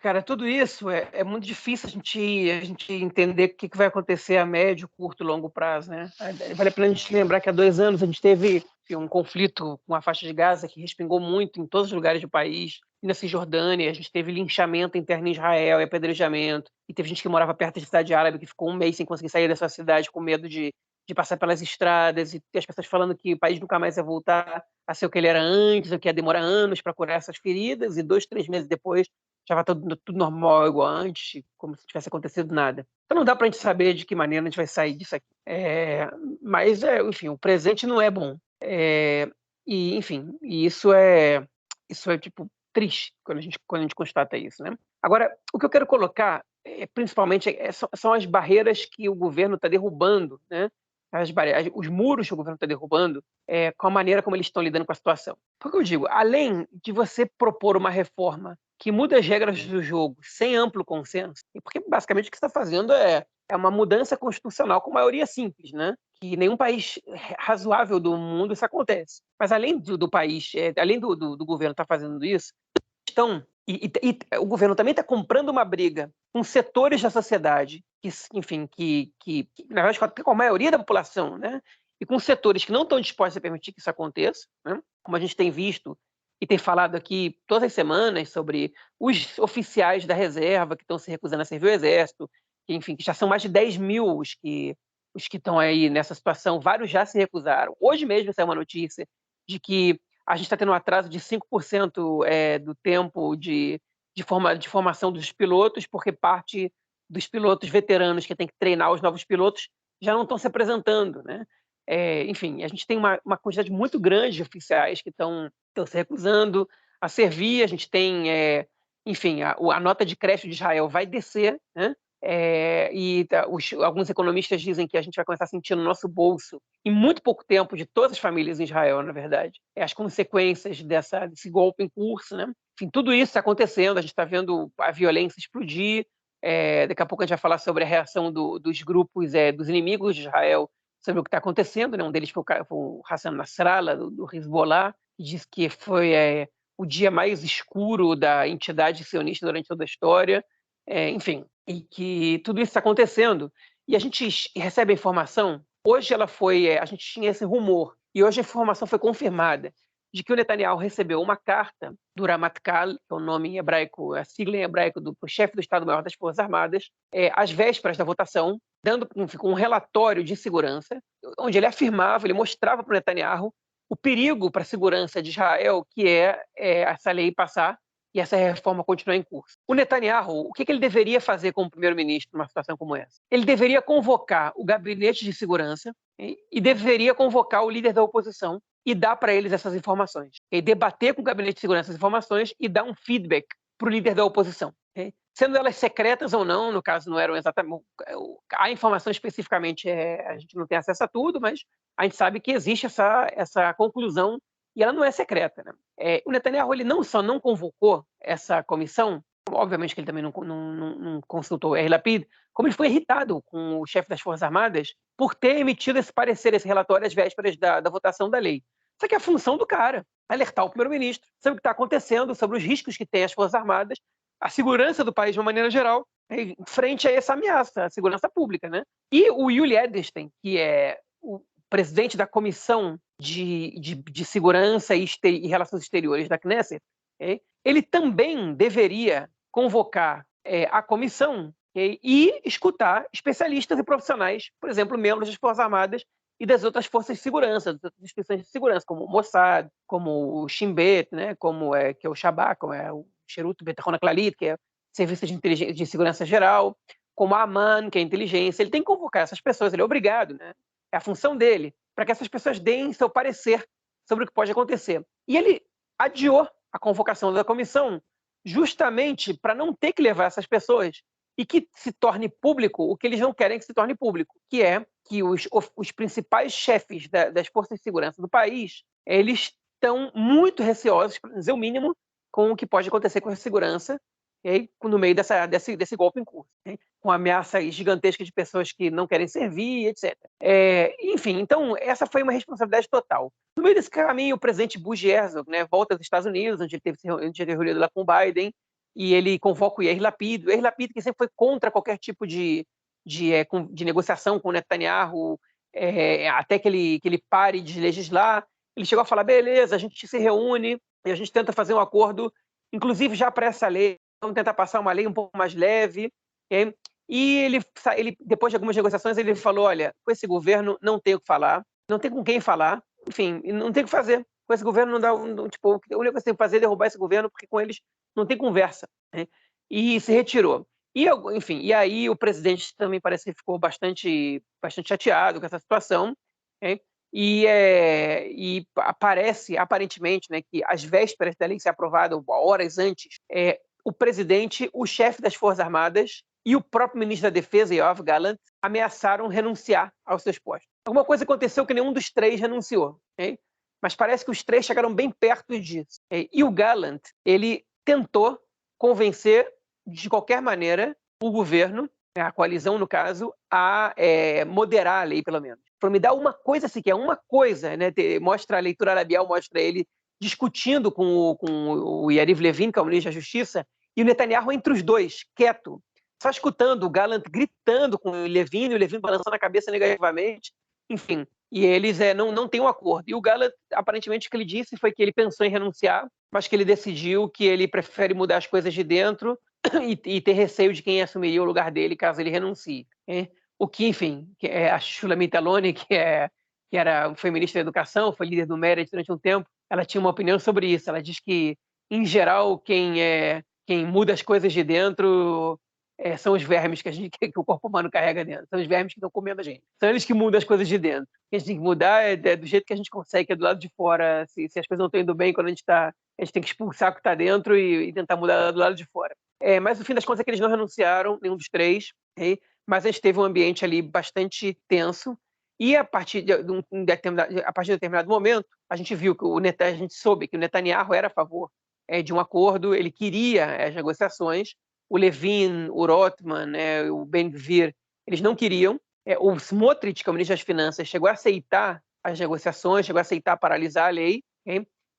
Cara, tudo isso é muito difícil a gente entender o que vai acontecer a médio, curto e longo prazo, né? Vale a pena a gente lembrar que há 2 anos a gente teve um conflito com a faixa de Gaza que respingou muito em todos os lugares do país. E na Cisjordânia, a gente teve linchamento interno em Israel e apedrejamento. E teve gente que morava perto de cidade árabe que ficou 1 mês sem conseguir sair dessa cidade com medo de passar pelas estradas, e as pessoas falando que o país nunca mais ia voltar a ser o que ele era antes, ou que ia demorar anos para curar essas feridas, e 2, 3 meses depois já vai tudo normal, igual antes, como se tivesse acontecido nada. Então não dá para a gente saber de que maneira a gente vai sair disso aqui. Mas, enfim, o presente não é bom. E, enfim, isso é tipo triste quando a gente constata isso, né? Agora, o que eu quero colocar, principalmente, são as barreiras que o governo está derrubando, né? Os muros que o governo está derrubando, com a maneira como eles estão lidando com a situação. Porque eu digo, além de você propor uma reforma que muda as regras do jogo sem amplo consenso, porque basicamente o que você está fazendo é uma mudança constitucional com maioria simples, né? Que nenhum país razoável do mundo isso acontece. Mas além do país, além do governo estar fazendo isso, estão e o governo também está comprando uma briga com setores da sociedade que, enfim, que na verdade com a maioria da população, né? E com setores que não estão dispostos a permitir que isso aconteça, né? Como a gente tem visto e tem falado aqui todas as semanas sobre os oficiais da reserva que estão se recusando a servir o exército, que, enfim, que já são mais de 10 mil os que estão aí nessa situação, vários já se recusaram. Hoje mesmo saiu uma notícia de que a gente está tendo um atraso de 5% do tempo de formação dos pilotos, porque parte dos pilotos veteranos que tem que treinar os novos pilotos já não estão se apresentando, né? Enfim, a gente tem uma quantidade muito grande de oficiais que estão se recusando a servir, a gente tem, enfim, a nota de crédito de Israel vai descer, né? Alguns economistas dizem que a gente vai começar a sentir no nosso bolso, em muito pouco tempo, de todas as famílias em Israel, na verdade, as consequências desse golpe em curso, né? Enfim, tudo isso está acontecendo, a gente está vendo a violência explodir, daqui a pouco a gente vai falar sobre a reação dos grupos, dos inimigos de Israel, sobre o que está acontecendo, né? Um deles foi o Hassan Nasrallah, do Hezbollah, que disse que foi o dia mais escuro da entidade sionista durante toda a história, enfim, e que tudo isso está acontecendo. E a gente recebe a informação, hoje a gente tinha esse rumor, e hoje a informação foi confirmada, de que o Netanyahu recebeu uma carta do Ramatkal, que é o nome em hebraico, a sigla em hebraico do chefe do Estado-Maior das Forças Armadas, às vésperas da votação, dando um relatório de segurança, onde ele afirmava, ele mostrava para o Netanyahu o perigo para a segurança de Israel, que é essa lei passar e essa reforma continuar em curso. O Netanyahu, o que ele deveria fazer como primeiro-ministro numa situação como essa? Ele deveria convocar o gabinete de segurança e deveria convocar o líder da oposição e dar para eles essas informações. E debater com o gabinete de segurança essas informações e dar um feedback para o líder da oposição. Sendo elas secretas ou não, no caso não eram exatamente... A informação especificamente, a gente não tem acesso a tudo, mas a gente sabe que existe essa conclusão e ela não é secreta, né? O Netanyahu ele não só não convocou essa comissão, obviamente que ele também não consultou o Yair Lapid, como ele foi irritado com o chefe das Forças Armadas por ter emitido esse parecer, esse relatório às vésperas da votação da lei. Só que a função do cara é alertar o primeiro-ministro sobre o que está acontecendo, sobre os riscos que tem as Forças Armadas, a segurança do país de uma maneira geral, frente a essa ameaça à segurança pública, né? E o Yuli Edelstein, que é o presidente da Comissão de Segurança e Relações Exteriores da Knesset, ele também deveria convocar a comissão e escutar especialistas e profissionais, por exemplo, membros das Forças Armadas e das outras forças de segurança, das outras instituições de segurança, como o Mossad, como o Shin Bet, né, que é o Shabak, como é o Sherut Betachon Klalit, que é o Serviço de Segurança Geral, como a Aman, que é a inteligência. Ele tem que convocar essas pessoas, ele é obrigado, né? É a função dele, para que essas pessoas deem seu parecer sobre o que pode acontecer. E ele adiou a convocação da comissão justamente para não ter que levar essas pessoas e que se torne público o que eles não querem que se torne público, que é que os principais chefes das forças de segurança do país, eles estão muito receosos, para dizer o mínimo, com o que pode acontecer com a segurança no meio desse golpe em curso, com ameaças gigantescas de pessoas que não querem servir, etc. Enfim, então, essa foi uma responsabilidade total. No meio desse caminho, o presidente Bush Herzog, né, volta aos Estados Unidos, onde ele teve reunido lá com o Biden, e ele convoca o Yair Lapid. O Yair Lapid, que sempre foi contra qualquer tipo de negociação com o Netanyahu, até que ele pare de legislar. Ele chegou a falar, beleza, a gente se reúne e a gente tenta fazer um acordo, inclusive já para essa lei, vamos tentar passar uma lei um pouco mais leve. E ele, depois de algumas negociações, ele falou, olha, com esse governo não tem o que falar, não tem com quem falar, enfim, não tem o que fazer. Com esse governo não dá, tipo, a única coisa que tem que fazer é derrubar esse governo, porque com eles não tem conversa. E se retirou. Enfim, e aí o presidente também parece que ficou bastante chateado com essa situação, e aparentemente, né, que às vésperas da lei ser aprovada, horas antes, o presidente, o chefe das Forças Armadas e o próprio ministro da Defesa, Yoav Gallant, ameaçaram renunciar aos seus postos. Alguma coisa aconteceu que nenhum dos três renunciou, okay? Mas parece que os três chegaram bem perto disso. Okay? E o Gallant, ele tentou convencer, de qualquer maneira, o governo, a coalizão, no caso, a moderar a lei, pelo menos. Para me dar uma coisa sequer, uma coisa, né? Mostra a leitura labial, mostra ele discutindo com o Yariv Levin, que é o ministro da Justiça, e o Netanyahu entre os dois, quieto, só escutando o Gallant gritando com o Levin balançando a cabeça negativamente, enfim. E eles não têm um acordo. E o Gallant, aparentemente, o que ele disse foi que ele pensou em renunciar, mas que ele decidiu que ele prefere mudar as coisas de dentro e ter receio de quem assumiria o lugar dele caso ele renuncie. O que, enfim, que é a Shulamit Aloni, foi ministra da Educação, foi líder do Meretz durante um tempo, ela tinha uma opinião sobre isso. Ela diz que, em geral, quem muda as coisas de dentro são os vermes que o corpo humano carrega dentro. São os vermes que estão comendo a gente. São eles que mudam as coisas de dentro. O que a gente tem que mudar é do jeito que a gente consegue, que é do lado de fora. Se as coisas não estão indo bem, quando a gente tem que expulsar o que está dentro e tentar mudar do lado de fora. Mas, no fim das contas, é que eles não renunciaram, nenhum dos três, mas a gente teve um ambiente ali bastante tenso. E a partir de um determinado momento, a gente soube que o Netanyahu era a favor de um acordo, ele queria as negociações. O Levin, o Rotman, o Ben-Gvir, eles não queriam. O Smotrich, que é o ministro das Finanças, chegou a aceitar as negociações, chegou a aceitar paralisar a lei.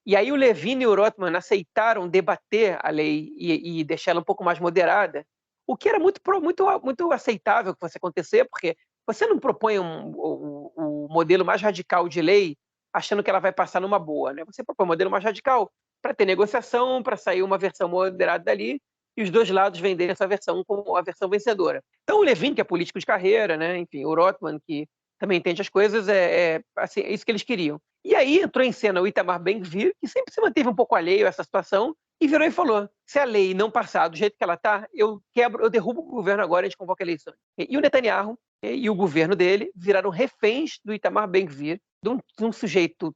E aí o Levin e o Rotman aceitaram debater a lei e deixá-la um pouco mais moderada, o que era muito aceitável que fosse acontecer, porque você não propõe o modelo mais radical de lei achando que ela vai passar numa boa, né? Você propõe um modelo mais radical para ter negociação, para sair uma versão moderada dali e os dois lados venderem essa versão como a versão vencedora. Então o Levin, que é político de carreira, né? Enfim, o Rotman, que também entende as coisas, assim, é isso que eles queriam. E aí entrou em cena o Itamar Ben-Gvir, que sempre se manteve um pouco alheio a essa situação, e virou e falou: se a lei não passar do jeito que ela está, eu derrubo o governo agora e a gente convoca eleições. E o Netanyahu e o governo dele viraram reféns do Itamar Ben-Gvir, de um sujeito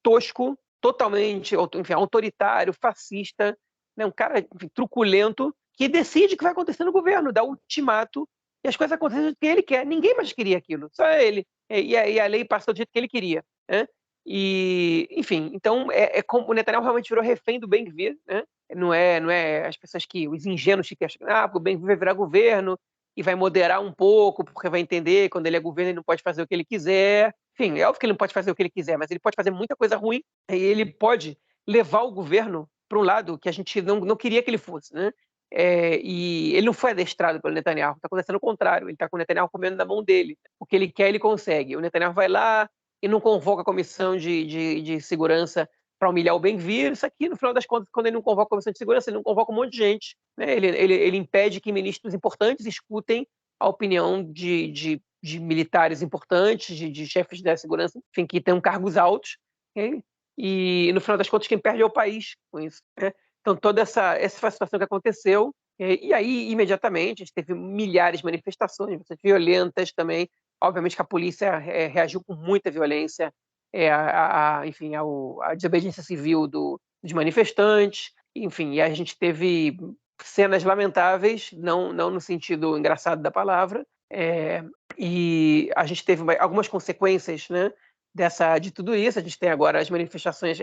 tosco, totalmente, enfim, autoritário, fascista, né, um cara, enfim, truculento, que decide o que vai acontecer no governo, dá ultimato, e as coisas acontecem do que ele quer. Ninguém mais queria aquilo, só ele. E a lei passou do jeito que ele queria. Né? E, enfim, então como o Netanyahu realmente virou refém do Ben-Gvir, né? Não é as pessoas os ingênuos que acham, o Ben-Gvir vai virar governo e vai moderar um pouco, porque vai entender que quando ele é governo ele não pode fazer o que ele quiser. Enfim, é óbvio que ele não pode fazer o que ele quiser, mas ele pode fazer muita coisa ruim e ele pode levar o governo para um lado que a gente não queria que ele fosse, né? E ele não foi adestrado pelo Netanyahu, está acontecendo o contrário, ele está com o Netanyahu comendo na mão dele. O que ele quer, ele consegue. O Netanyahu vai lá e não convoca a comissão de segurança para humilhar o Ben-Gvir. Isso aqui, no final das contas, quando ele não convoca a comissão de segurança, ele não convoca um monte de gente. Né? Ele impede que ministros importantes escutem a opinião de militares importantes, de chefes da segurança, enfim, que têm cargos altos. Okay? E, no final das contas, quem perde é o país com isso. Né? Então, toda essa foi a situação que aconteceu. E aí, imediatamente, a gente teve milhares de manifestações, bastante violentas também. Obviamente que a polícia reagiu com muita violência enfim, à desobediência civil dos manifestantes. Enfim, e a gente teve cenas lamentáveis, não no sentido engraçado da palavra, e a gente teve algumas consequências, né, de tudo isso. A gente tem agora as manifestações,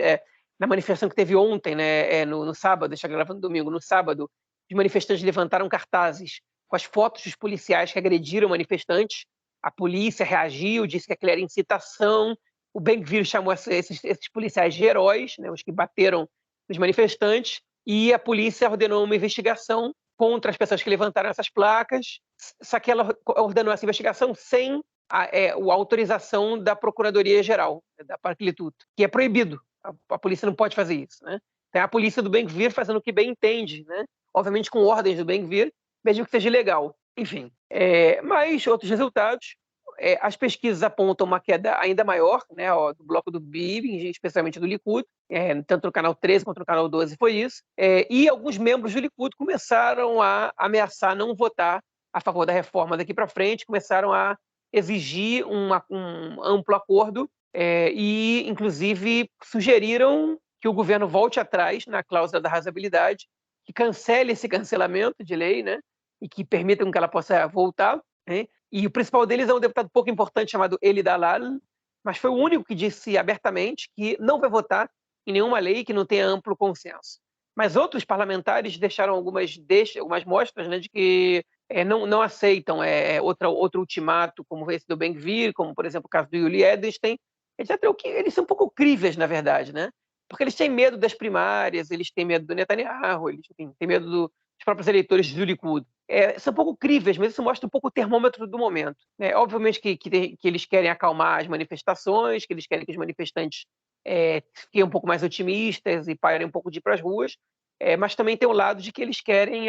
na manifestação que teve ontem, né, no sábado, está gravando domingo, no sábado, os manifestantes levantaram cartazes com as fotos dos policiais que agrediram manifestantes. A polícia reagiu, disse que aquilo era incitação. O Ben-Gvir chamou esses policiais de heróis, né, os que bateram nos manifestantes, e a polícia ordenou uma investigação contra as pessoas que levantaram essas placas, só que ela ordenou essa investigação sem a autorização da Procuradoria-Geral, da Parklitut, que é proibido. A polícia não pode fazer isso. Né? Então, a polícia do Ben-Gvir fazendo o que bem entende, né? Obviamente com ordens do Ben-Gvir, mesmo que seja ilegal. Enfim, mas outros resultados, as pesquisas apontam uma queda ainda maior, né, do bloco do Bibi, especialmente do Likud, tanto no canal 13 quanto no canal 12 foi isso, e alguns membros do Likud começaram a ameaçar não votar a favor da reforma daqui para frente, começaram a exigir um amplo acordo e, inclusive, sugeriram que o governo volte atrás na cláusula da razoabilidade, que cancele esse cancelamento de lei, né? E que permitam que ela possa voltar, né? E o principal deles é um deputado pouco importante chamado Eli Dalal, mas foi o único que disse abertamente que não vai votar em nenhuma lei que não tenha amplo consenso. Mas outros parlamentares deixaram algumas mostras, né, de que não aceitam outro ultimato, como esse do Ben-Gvir, como, por exemplo, o caso do Yuli Edelstein, etc. Eles são um pouco críveis, na verdade, né? Porque eles têm medo das primárias, eles têm medo do Netanyahu, eles têm medo dos próprios eleitores do Likud. São um pouco críveis, mas isso mostra um pouco o termômetro do momento. Obviamente que eles querem acalmar as manifestações, que eles querem que os manifestantes fiquem um pouco mais otimistas e parem um pouco de ir para as ruas, mas também tem o lado de que eles querem...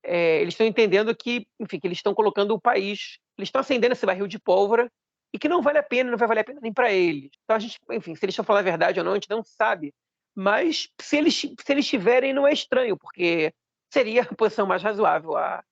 eles estão entendendo que, enfim, que eles estão colocando o país... Eles estão acendendo esse barril de pólvora e que não vale a pena, não vai valer a pena nem para eles. Então, a gente, enfim, se eles estão falando a verdade ou não, a gente não sabe. Mas se eles tiverem, não é estranho, porque seria a posição mais razoável a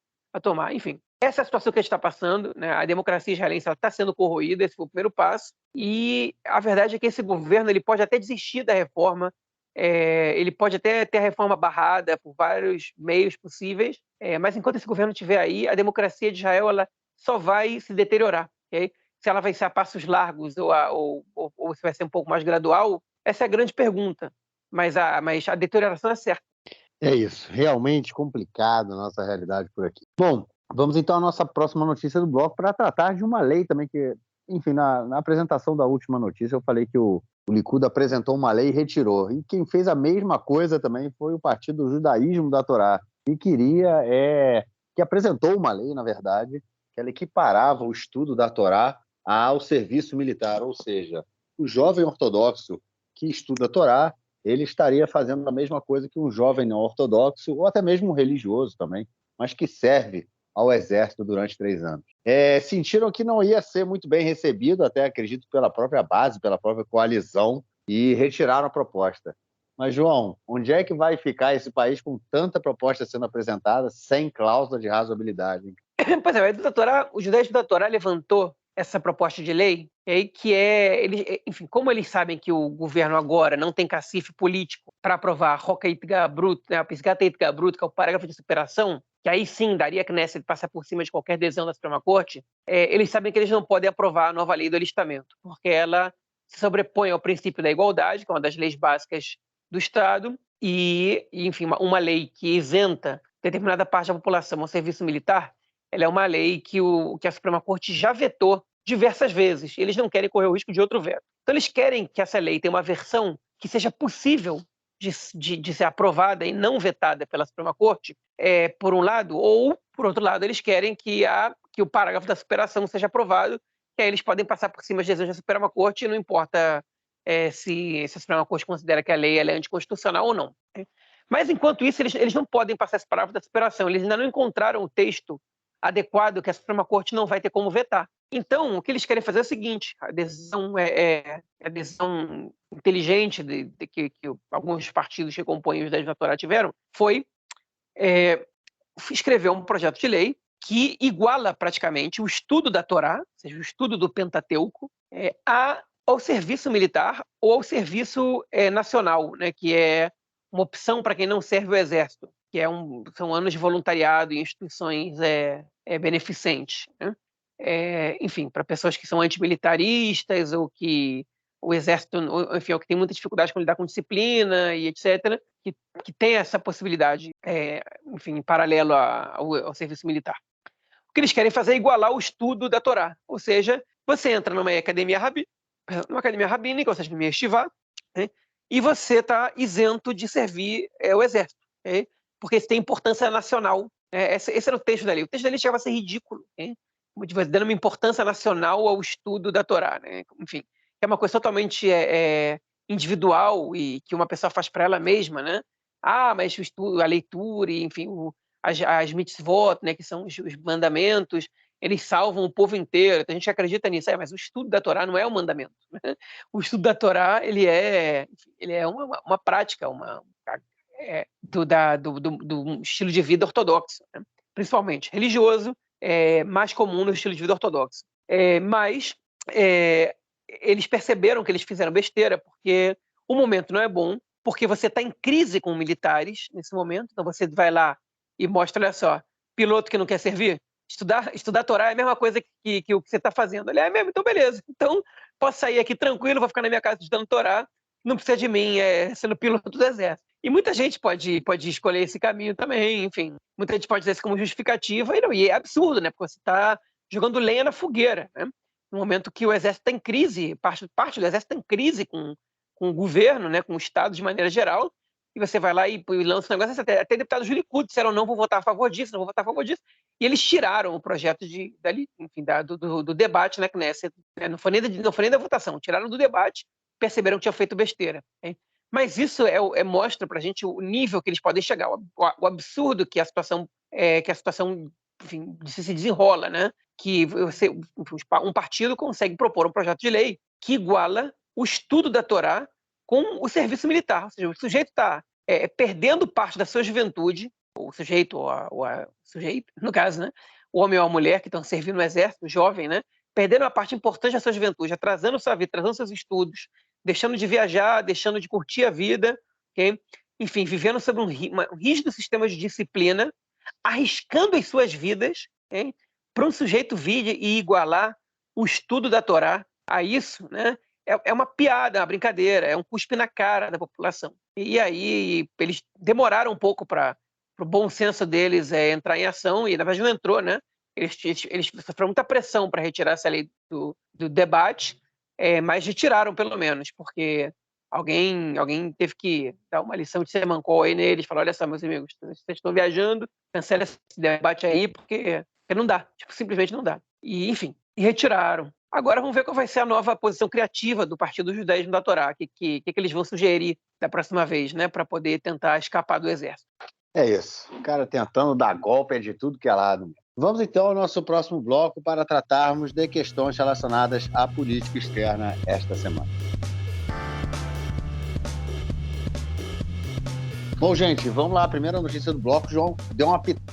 tomar. Enfim, essa é a situação que a gente está passando, né? A democracia israelense está sendo corroída, esse foi o primeiro passo, e a verdade é que esse governo ele pode até desistir da reforma, ele pode até ter a reforma barrada por vários meios possíveis, mas enquanto esse governo estiver aí, a democracia de Israel ela só vai se deteriorar. Okay? Se ela vai ser a passos largos ou se vai ser um pouco mais gradual, essa é a grande pergunta. Mas a deterioração é certa. É isso, realmente complicado a nossa realidade por aqui. Bom, vamos então à nossa próxima notícia do bloco para tratar de uma lei também que, enfim, na apresentação da última notícia eu falei que o Likud apresentou uma lei e retirou. E quem fez a mesma coisa também foi o Partido Judaísmo da Torá, e que apresentou uma lei, na verdade, que ela equiparava o estudo da Torá ao serviço militar, ou seja, o jovem ortodoxo que estuda a Torá ele estaria fazendo a mesma coisa que um jovem não ortodoxo, ou até mesmo um religioso também, mas que serve ao exército durante 3 anos. Sentiram que não ia ser muito bem recebido, até acredito pela própria base, pela própria coalizão, e retiraram a proposta. Mas, João, onde é que vai ficar esse país com tanta proposta sendo apresentada sem cláusula de razoabilidade? Pois é, o judaísmo da Torá levantou essa proposta de lei, enfim, como eles sabem que o governo agora não tem cacife político para aprovar a Hokait Gabrut, né, a Pisgat Gabrut, que é o parágrafo de superação, que aí sim daria que Knesset passar por cima de qualquer decisão da Suprema Corte, eles sabem que eles não podem aprovar a nova lei do alistamento, porque ela se sobrepõe ao princípio da igualdade, que é uma das leis básicas do Estado, e enfim, uma lei que isenta determinada parte da população ao serviço militar, ela é uma lei que a Suprema Corte já vetou diversas vezes. Eles não querem correr o risco de outro veto. Então, eles querem que essa lei tenha uma versão que seja possível de ser aprovada e não vetada pela Suprema Corte, por um lado, ou, por outro lado, eles querem que o parágrafo da superação seja aprovado, que aí eles podem passar por cima das decisões da Suprema Corte e não importa se a Suprema Corte considera que a lei ela é anticonstitucional ou não. Mas, enquanto isso, eles não podem passar esse parágrafo da superação. Eles ainda não encontraram o texto adequado que a Suprema Corte não vai ter como vetar. Então, o que eles querem fazer é o seguinte, a decisão inteligente que alguns partidos que compõem os 10 da Torá tiveram foi escrever um projeto de lei que iguala praticamente o estudo da Torá, ou seja, o estudo do Pentateuco, ao serviço militar ou ao serviço nacional, né, que é uma opção para quem não serve o Exército, que são anos de voluntariado em instituições beneficentes, né? Enfim, para pessoas que são antimilitaristas ou que o Exército, enfim, ou que tem muita dificuldade com lidar com disciplina e etc., que tem essa possibilidade, enfim, em paralelo ao serviço militar. O que eles querem fazer é igualar o estudo da Torá, ou seja, você entra numa academia rabínica, ou seja, numa yeshiva, né? E você está isento de servir o exército, né? Porque isso tem importância nacional. Esse era o texto da lei. O texto da lei chegava a ser ridículo, né? Dando uma importância nacional ao estudo da Torá, né? Enfim, é uma coisa totalmente individual e que uma pessoa faz para ela mesma, né? Mas o estudo, a leitura, e, enfim, as mitzvot, né, que são os mandamentos, eles salvam o povo inteiro. Então, a gente acredita nisso, mas o estudo da Torá não é um mandamento, né? O estudo da Torá ele é uma prática, do estilo de vida ortodoxo, né? Principalmente religioso, mais comum no estilo de vida ortodoxo. Mas eles perceberam que eles fizeram besteira porque o momento não é bom, porque você está em crise com militares nesse momento, então você vai lá e mostra, olha só, piloto que não quer servir, estudar a Torá é a mesma coisa que o que você está fazendo. Ele é mesmo, então beleza. Então posso sair aqui tranquilo, vou ficar na minha casa estudando Torá, não precisa de mim sendo piloto do exército. E muita gente pode escolher esse caminho também, enfim. Muita gente pode dizer isso como justificativa, e é absurdo, né? Porque você está jogando lenha na fogueira, né? No momento que o exército está em crise, parte do exército está em crise com o governo, né? Com o Estado de maneira geral, e você vai lá e lança um negócio, até deputados do Likud disseram não vou votar a favor disso, não vou votar a favor disso, e eles tiraram o projeto dali, enfim, do debate na Knesset, né? Não foi nem da votação, tiraram do debate, perceberam que tinham feito besteira. Hein? Mas isso mostra para a gente o nível que eles podem chegar, o absurdo que a situação, enfim, se desenrola, né? Que um partido consegue propor um projeto de lei que iguala o estudo da Torá com o serviço militar. Ou seja, o sujeito está perdendo parte da sua juventude, o sujeito, sujeito, no caso, né? O homem ou a mulher que estão servindo no exército, o jovem, né? Perdendo uma parte importante da sua juventude, atrasando sua vida, atrasando seus estudos, deixando de viajar, deixando de curtir a vida, okay? Enfim, vivendo sobre um rígido sistema de disciplina, arriscando as suas vidas, okay? Para um sujeito vir e igualar o estudo da Torá a isso, né? É uma piada, uma brincadeira, é um cuspe na cara da população. E aí eles demoraram um pouco para o bom senso deles entrar em ação, e na verdade não entrou, né? Eles sofreram muita pressão para retirar essa lei do debate, mas retiraram pelo menos, porque alguém teve que dar uma lição de semancol aí neles, falar, olha só, meus amigos, vocês estão viajando, cancela esse debate aí, porque não dá, tipo, simplesmente não dá. E, enfim, retiraram. Agora vamos ver qual vai ser a nova posição criativa do Partido Judaísmo da Torá, o que eles vão sugerir da próxima vez, né, para poder tentar escapar do exército. É isso, o cara tentando dar golpe de tudo que é lado. Vamos então ao nosso próximo bloco para tratarmos de questões relacionadas à política externa esta semana. Bom, gente, vamos lá. A primeira notícia do bloco, o João deu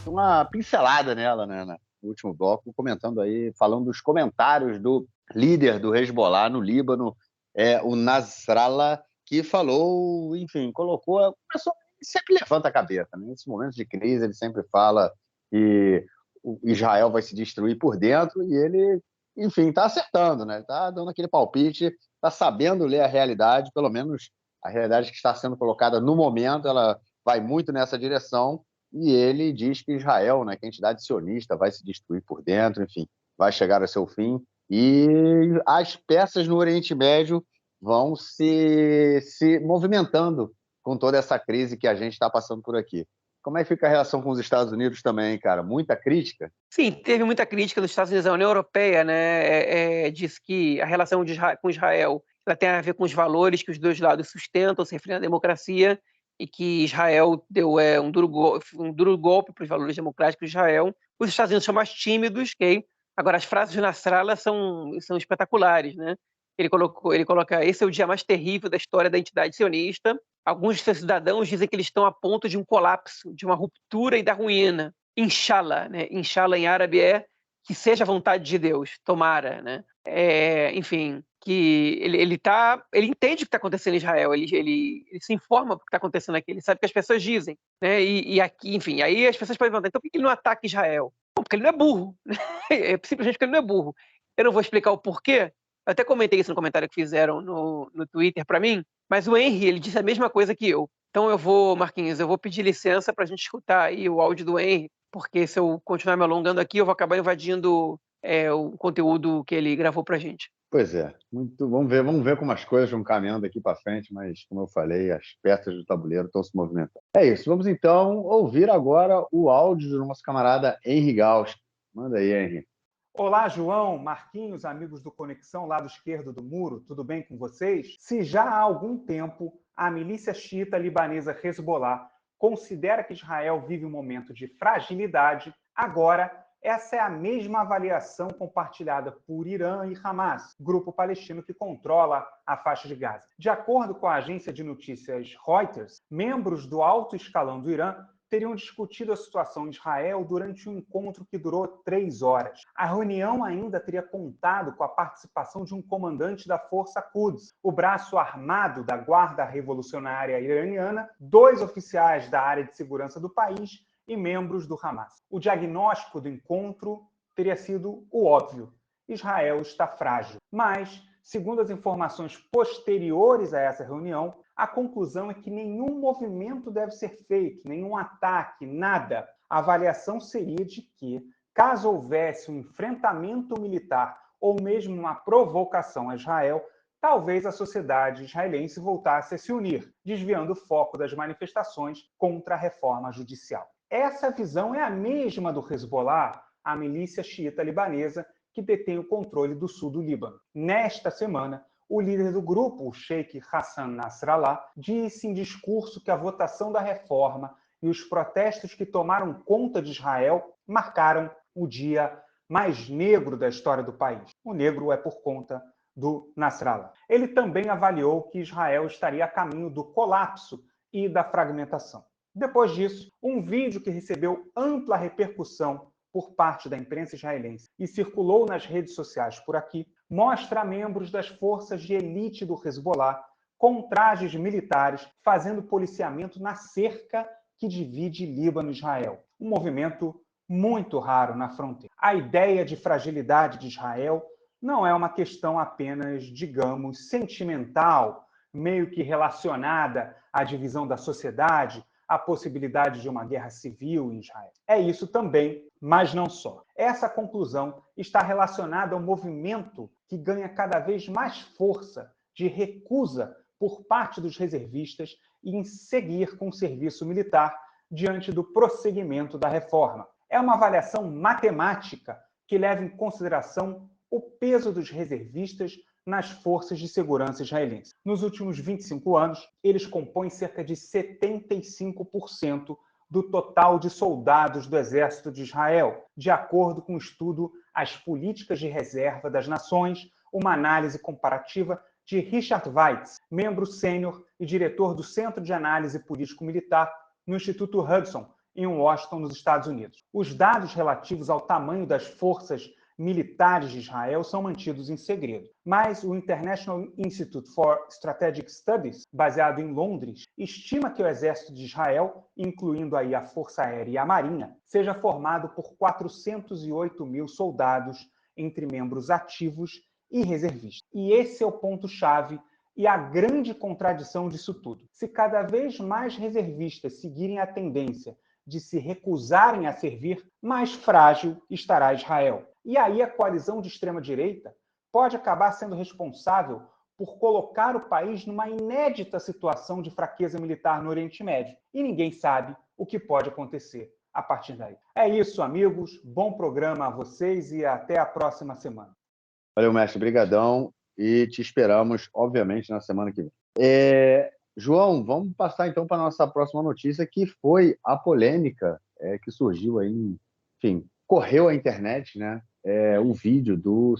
uma pincelada nela, né, no último bloco, comentando aí, falando dos comentários do líder do Hezbollah no Líbano, o Nasrallah, que falou, enfim, colocou, sempre levanta a cabeça, né? Nesses momentos de crise ele sempre fala que o Israel vai se destruir por dentro, e ele, enfim, está acertando, né? Está dando aquele palpite, está sabendo ler a realidade, pelo menos a realidade que está sendo colocada no momento, ela vai muito nessa direção, e ele diz que Israel, né, que a entidade sionista, vai se destruir por dentro, enfim, vai chegar ao seu fim, e as peças no Oriente Médio vão se movimentando com toda essa crise que a gente está passando por aqui. Como é que fica a relação com os Estados Unidos também, cara? Muita crítica? Sim, teve muita crítica dos Estados Unidos. A União Europeia, né, diz que a relação com Israel ela tem a ver com os valores que os dois lados sustentam, se referindo à democracia, e que Israel deu um duro golpe para os valores democráticos de Israel. Os Estados Unidos são mais tímidos, okay? Agora, as frases de Nasrallah são espetaculares, né? Ele coloca, esse é o dia mais terrível da história da entidade sionista. Alguns de seus cidadãos dizem que eles estão a ponto de um colapso, de uma ruptura e da ruína. Inshallah, né? Inshallah em árabe é que seja a vontade de Deus, tomara, né? Enfim, que ele entende o que está acontecendo em Israel, ele se informa do que está acontecendo aqui, ele sabe o que as pessoas dizem, né? E aqui, enfim, aí as pessoas podem perguntar, então por que ele não ataca Israel? Bom, porque ele não é burro, simplesmente porque ele não é burro. Eu não vou explicar o porquê, eu até comentei isso no comentário que fizeram no Twitter para mim, mas o Henry, ele disse a mesma coisa que eu. Então Marquinhos, eu vou pedir licença para a gente escutar aí o áudio do Henry, porque se eu continuar me alongando aqui, eu vou acabar invadindo o conteúdo que ele gravou para a gente. Pois é, vamos ver como as coisas vão caminhando aqui para frente, mas, como eu falei, as peças do tabuleiro estão se movimentando. É isso, vamos então ouvir agora o áudio do nosso camarada Henry Gauss. Manda aí, Henry. Olá, João, Marquinhos, amigos do Conexão, lado esquerdo do muro, tudo bem com vocês? Se já há algum tempo a milícia xiita libanesa Hezbollah considera que Israel vive um momento de fragilidade, agora essa é a mesma avaliação compartilhada por Irã e Hamas, grupo palestino que controla a faixa de Gaza. De acordo com a agência de notícias Reuters, membros do alto escalão do Irã teriam discutido a situação em Israel durante um encontro que durou 3 horas. A reunião ainda teria contado com a participação de um comandante da Força Quds, o braço armado da Guarda Revolucionária Iraniana, 2 oficiais da área de segurança do país e membros do Hamas. O diagnóstico do encontro teria sido o óbvio: Israel está frágil. Mas, segundo as informações posteriores a essa reunião, a conclusão é que nenhum movimento deve ser feito, nenhum ataque, nada. A avaliação seria de que, caso houvesse um enfrentamento militar ou mesmo uma provocação a Israel, talvez a sociedade israelense voltasse a se unir, desviando o foco das manifestações contra a reforma judicial. Essa visão é a mesma do Hezbollah, a milícia xiita libanesa que detém o controle do sul do Líbano. Nesta semana, o líder do grupo, o Sheikh Hassan Nasrallah, disse em discurso que a votação da reforma e os protestos que tomaram conta de Israel marcaram o dia mais negro da história do país. O negro é por conta do Nasrallah. Ele também avaliou que Israel estaria a caminho do colapso e da fragmentação. Depois disso, um vídeo que recebeu ampla repercussão por parte da imprensa israelense e circulou nas redes sociais por aqui, mostra membros das forças de elite do Hezbollah com trajes militares fazendo policiamento na cerca que divide Líbano e Israel. Um movimento muito raro na fronteira. A ideia de fragilidade de Israel não é uma questão apenas, digamos, sentimental, meio que relacionada à divisão da sociedade, à possibilidade de uma guerra civil em Israel. É isso também, mas não só. Essa conclusão está relacionada ao movimento que ganha cada vez mais força de recusa por parte dos reservistas em seguir com o serviço militar diante do prosseguimento da reforma. É uma avaliação matemática que leva em consideração o peso dos reservistas nas forças de segurança israelenses. Nos últimos 25 anos, eles compõem cerca de 75% do total de soldados do Exército de Israel, de acordo com o estudo As Políticas de Reserva das Nações, uma análise comparativa de Richard Weitz, membro sênior e diretor do Centro de Análise Político-Militar no Instituto Hudson, em Washington, nos Estados Unidos. Os dados relativos ao tamanho das forças militares de Israel são mantidos em segredo. Mas o International Institute for Strategic Studies, baseado em Londres, estima que o exército de Israel, incluindo aí a Força Aérea e a Marinha, seja formado por 408 mil soldados entre membros ativos e reservistas. E esse é o ponto-chave e a grande contradição disso tudo. Se cada vez mais reservistas seguirem a tendência de se recusarem a servir, mais frágil estará Israel. E aí a coalizão de extrema-direita pode acabar sendo responsável por colocar o país numa inédita situação de fraqueza militar no Oriente Médio. E ninguém sabe o que pode acontecer a partir daí. É isso, amigos. Bom programa a vocês e até a próxima semana. Valeu, mestre. Brigadão. E te esperamos, obviamente, na semana que vem. João, vamos passar então para a nossa próxima notícia, que foi a polêmica que surgiu aí, enfim, correu a internet, né? O vídeo do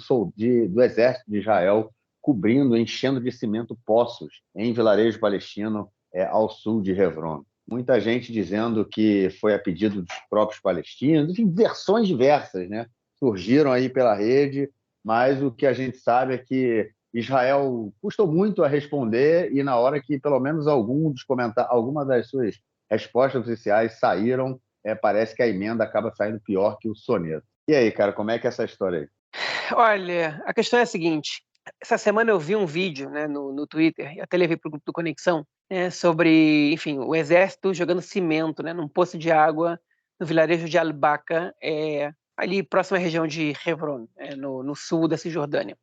Exército de Israel cobrindo, enchendo de cimento poços em vilarejo palestino ao sul de Hebron. Muita gente dizendo que foi a pedido dos próprios palestinos, enfim, versões diversas, né? Surgiram aí pela rede, mas o que a gente sabe é que Israel custou muito a responder e na hora que pelo menos alguma das suas respostas oficiais saíram, parece que a emenda acaba saindo pior que o soneto. E aí, cara, como é que é essa história aí? Olha, a questão é a seguinte. Essa semana eu vi um vídeo, né, no Twitter, e até levei para o grupo do Conexão, sobre, enfim, o exército jogando cimento, né, num poço de água no vilarejo de Al-Baqa, ali próxima à região de Hebron, no sul da Cisjordânia.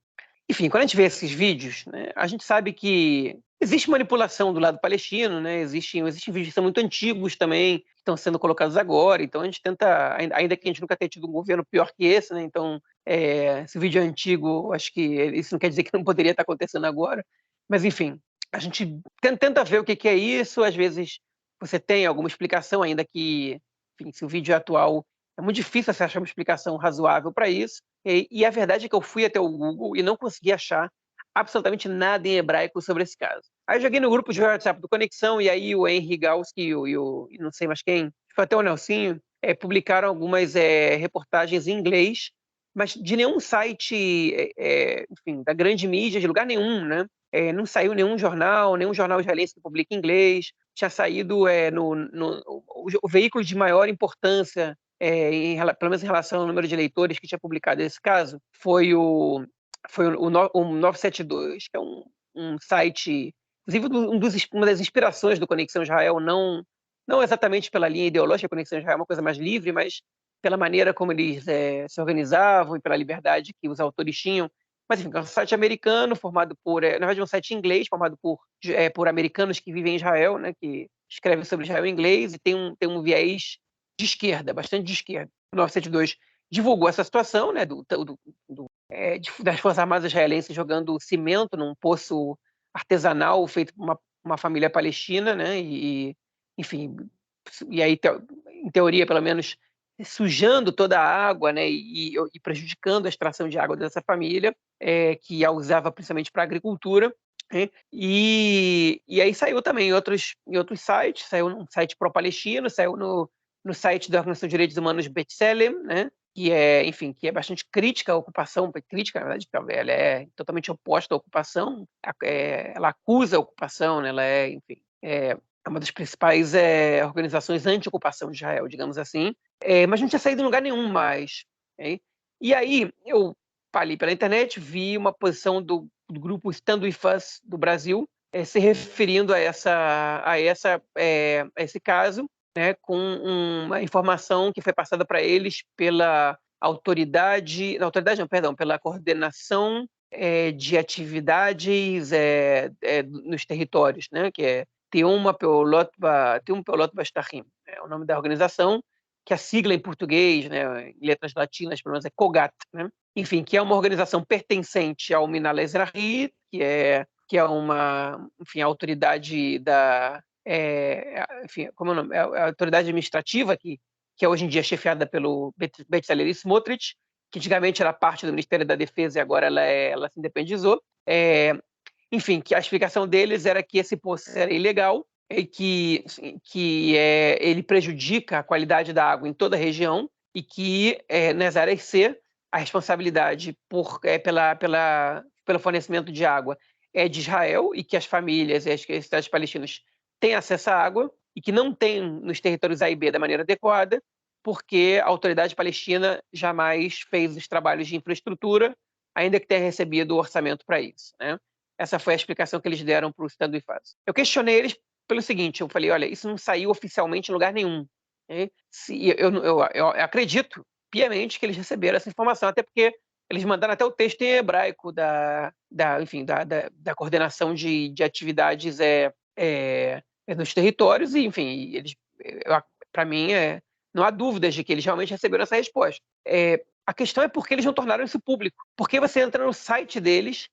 Enfim, quando a gente vê esses vídeos, né, a gente sabe que existe manipulação do lado palestino, né, existem vídeos que são muito antigos também, que estão sendo colocados agora, então a gente tenta, ainda que a gente nunca tenha tido um governo pior que esse, né, então esse vídeo é antigo, acho que isso não quer dizer que não poderia estar acontecendo agora, mas enfim, a gente tenta ver o que é isso, às vezes você tem alguma explicação, ainda que, enfim, se o vídeo é atual, é muito difícil você achar uma explicação razoável para isso. E a verdade é que eu fui até o Google e não consegui achar absolutamente nada em hebraico sobre esse caso. Aí eu joguei no grupo de WhatsApp do Conexão e aí o Henry Gauss e não sei mais quem foi até o Nelsinho, publicaram algumas reportagens em inglês, mas de nenhum site, enfim, da grande mídia, de lugar nenhum, né? Não saiu nenhum jornal israelense que publica em inglês. Tinha saído o veículo de maior importância, pelo menos em relação ao número de leitores que tinha publicado esse caso, foi o 972, que é um site, inclusive uma das inspirações do Conexão Israel, não exatamente pela linha ideológica, a Conexão Israel é uma coisa mais livre, mas pela maneira como eles se organizavam e pela liberdade que os autores tinham. Mas, enfim, é um site americano formado por... na verdade, é um site inglês formado por americanos que vivem em Israel, né, que escrevem sobre Israel em inglês e tem um viés de esquerda, bastante de esquerda. O 972 divulgou essa situação, né, das Forças Armadas israelenses jogando cimento num poço artesanal feito por uma família palestina, né, enfim, e aí, em teoria, pelo menos, sujando toda a água, né, e prejudicando a extração de água dessa família, que a usava principalmente para a agricultura. Né? E aí saiu também em outros sites, saiu num site pró-palestino, saiu no site da Organização de Direitos Humanos B'Tselem, né, que é bastante crítica à ocupação, crítica, na verdade, ela é totalmente oposta à ocupação, ela acusa a ocupação, né, ela enfim, é uma das principais organizações anti-ocupação de Israel, digamos assim, mas não tinha saído em lugar nenhum mais. Okay? E aí eu falei pela internet, vi uma posição do grupo Stand With Us do Brasil, se referindo a esse caso, né, com uma informação que foi passada para eles pela pela coordenação de atividades nos territórios, né, que é Teum Peolot Bashtachim, é o nome da organização, que a sigla em português, né, em letras latinas, pelo menos é COGAT, né? Enfim, que é uma organização pertencente ao Minhal Ezrahi, que é uma, enfim, autoridade como é o nome? A autoridade administrativa que é hoje em dia chefiada pelo Bezalel Smotrich, que antigamente era parte do Ministério da Defesa e agora ela se independizou. Enfim, que a explicação deles era que esse poço era ilegal e que ele prejudica a qualidade da água em toda a região e que, nas áreas C, a responsabilidade pelo fornecimento de água é de Israel e que as famílias e as cidades palestinas têm acesso à água e que não tem nos territórios A e B da maneira adequada, porque a autoridade palestina jamais fez os trabalhos de infraestrutura, ainda que tenha recebido o orçamento para isso, né? Essa foi a explicação que eles deram para o Stand With Us. Eu questionei eles pelo seguinte, eu falei, olha, isso não saiu oficialmente em lugar nenhum. Né? Eu acredito piamente que eles receberam essa informação, até porque eles mandaram até o texto em hebraico da coordenação de atividades nos territórios, e, enfim, para mim, não há dúvidas de que eles realmente receberam essa resposta. A questão é por que eles não tornaram isso público. Porque você entra no site deles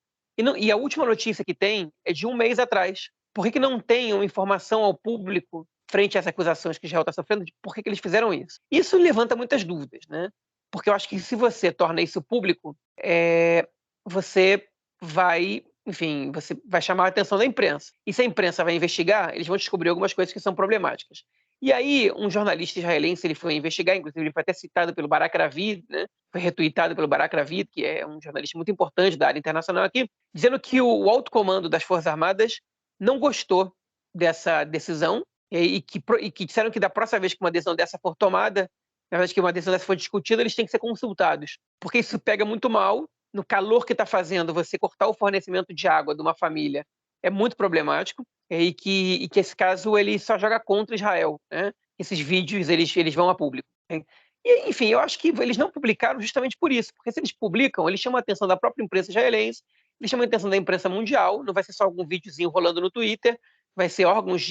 e a última notícia que tem é de um mês atrás. Por que não tem uma informação ao público frente a essas acusações que Israel está sofrendo? De por que eles fizeram isso? Isso levanta muitas dúvidas, né? Porque eu acho que se você torna isso público, você vai chamar a atenção da imprensa. E se a imprensa vai investigar, eles vão descobrir algumas coisas que são problemáticas. E aí, um jornalista israelense ele foi investigar, inclusive ele foi até citado pelo Barak Ravid, né? Foi retuitado pelo Barak Ravid, que é um jornalista muito importante da área internacional aqui, dizendo que o alto comando das Forças Armadas não gostou dessa decisão e que disseram que da próxima vez que uma decisão dessa for tomada, na verdade que uma decisão dessa for discutida, eles têm que ser consultados, porque isso pega muito mal no calor que está fazendo você cortar o fornecimento de água de uma família. É muito problemático e que esse caso ele só joga contra Israel, né? Esses vídeos eles vão a público. Né? E, enfim, eu acho que eles não publicaram justamente por isso, porque se eles publicam, eles chamam a atenção da própria imprensa israelense, eles chamam a atenção da imprensa mundial, não vai ser só algum videozinho rolando no Twitter, vai ser órgãos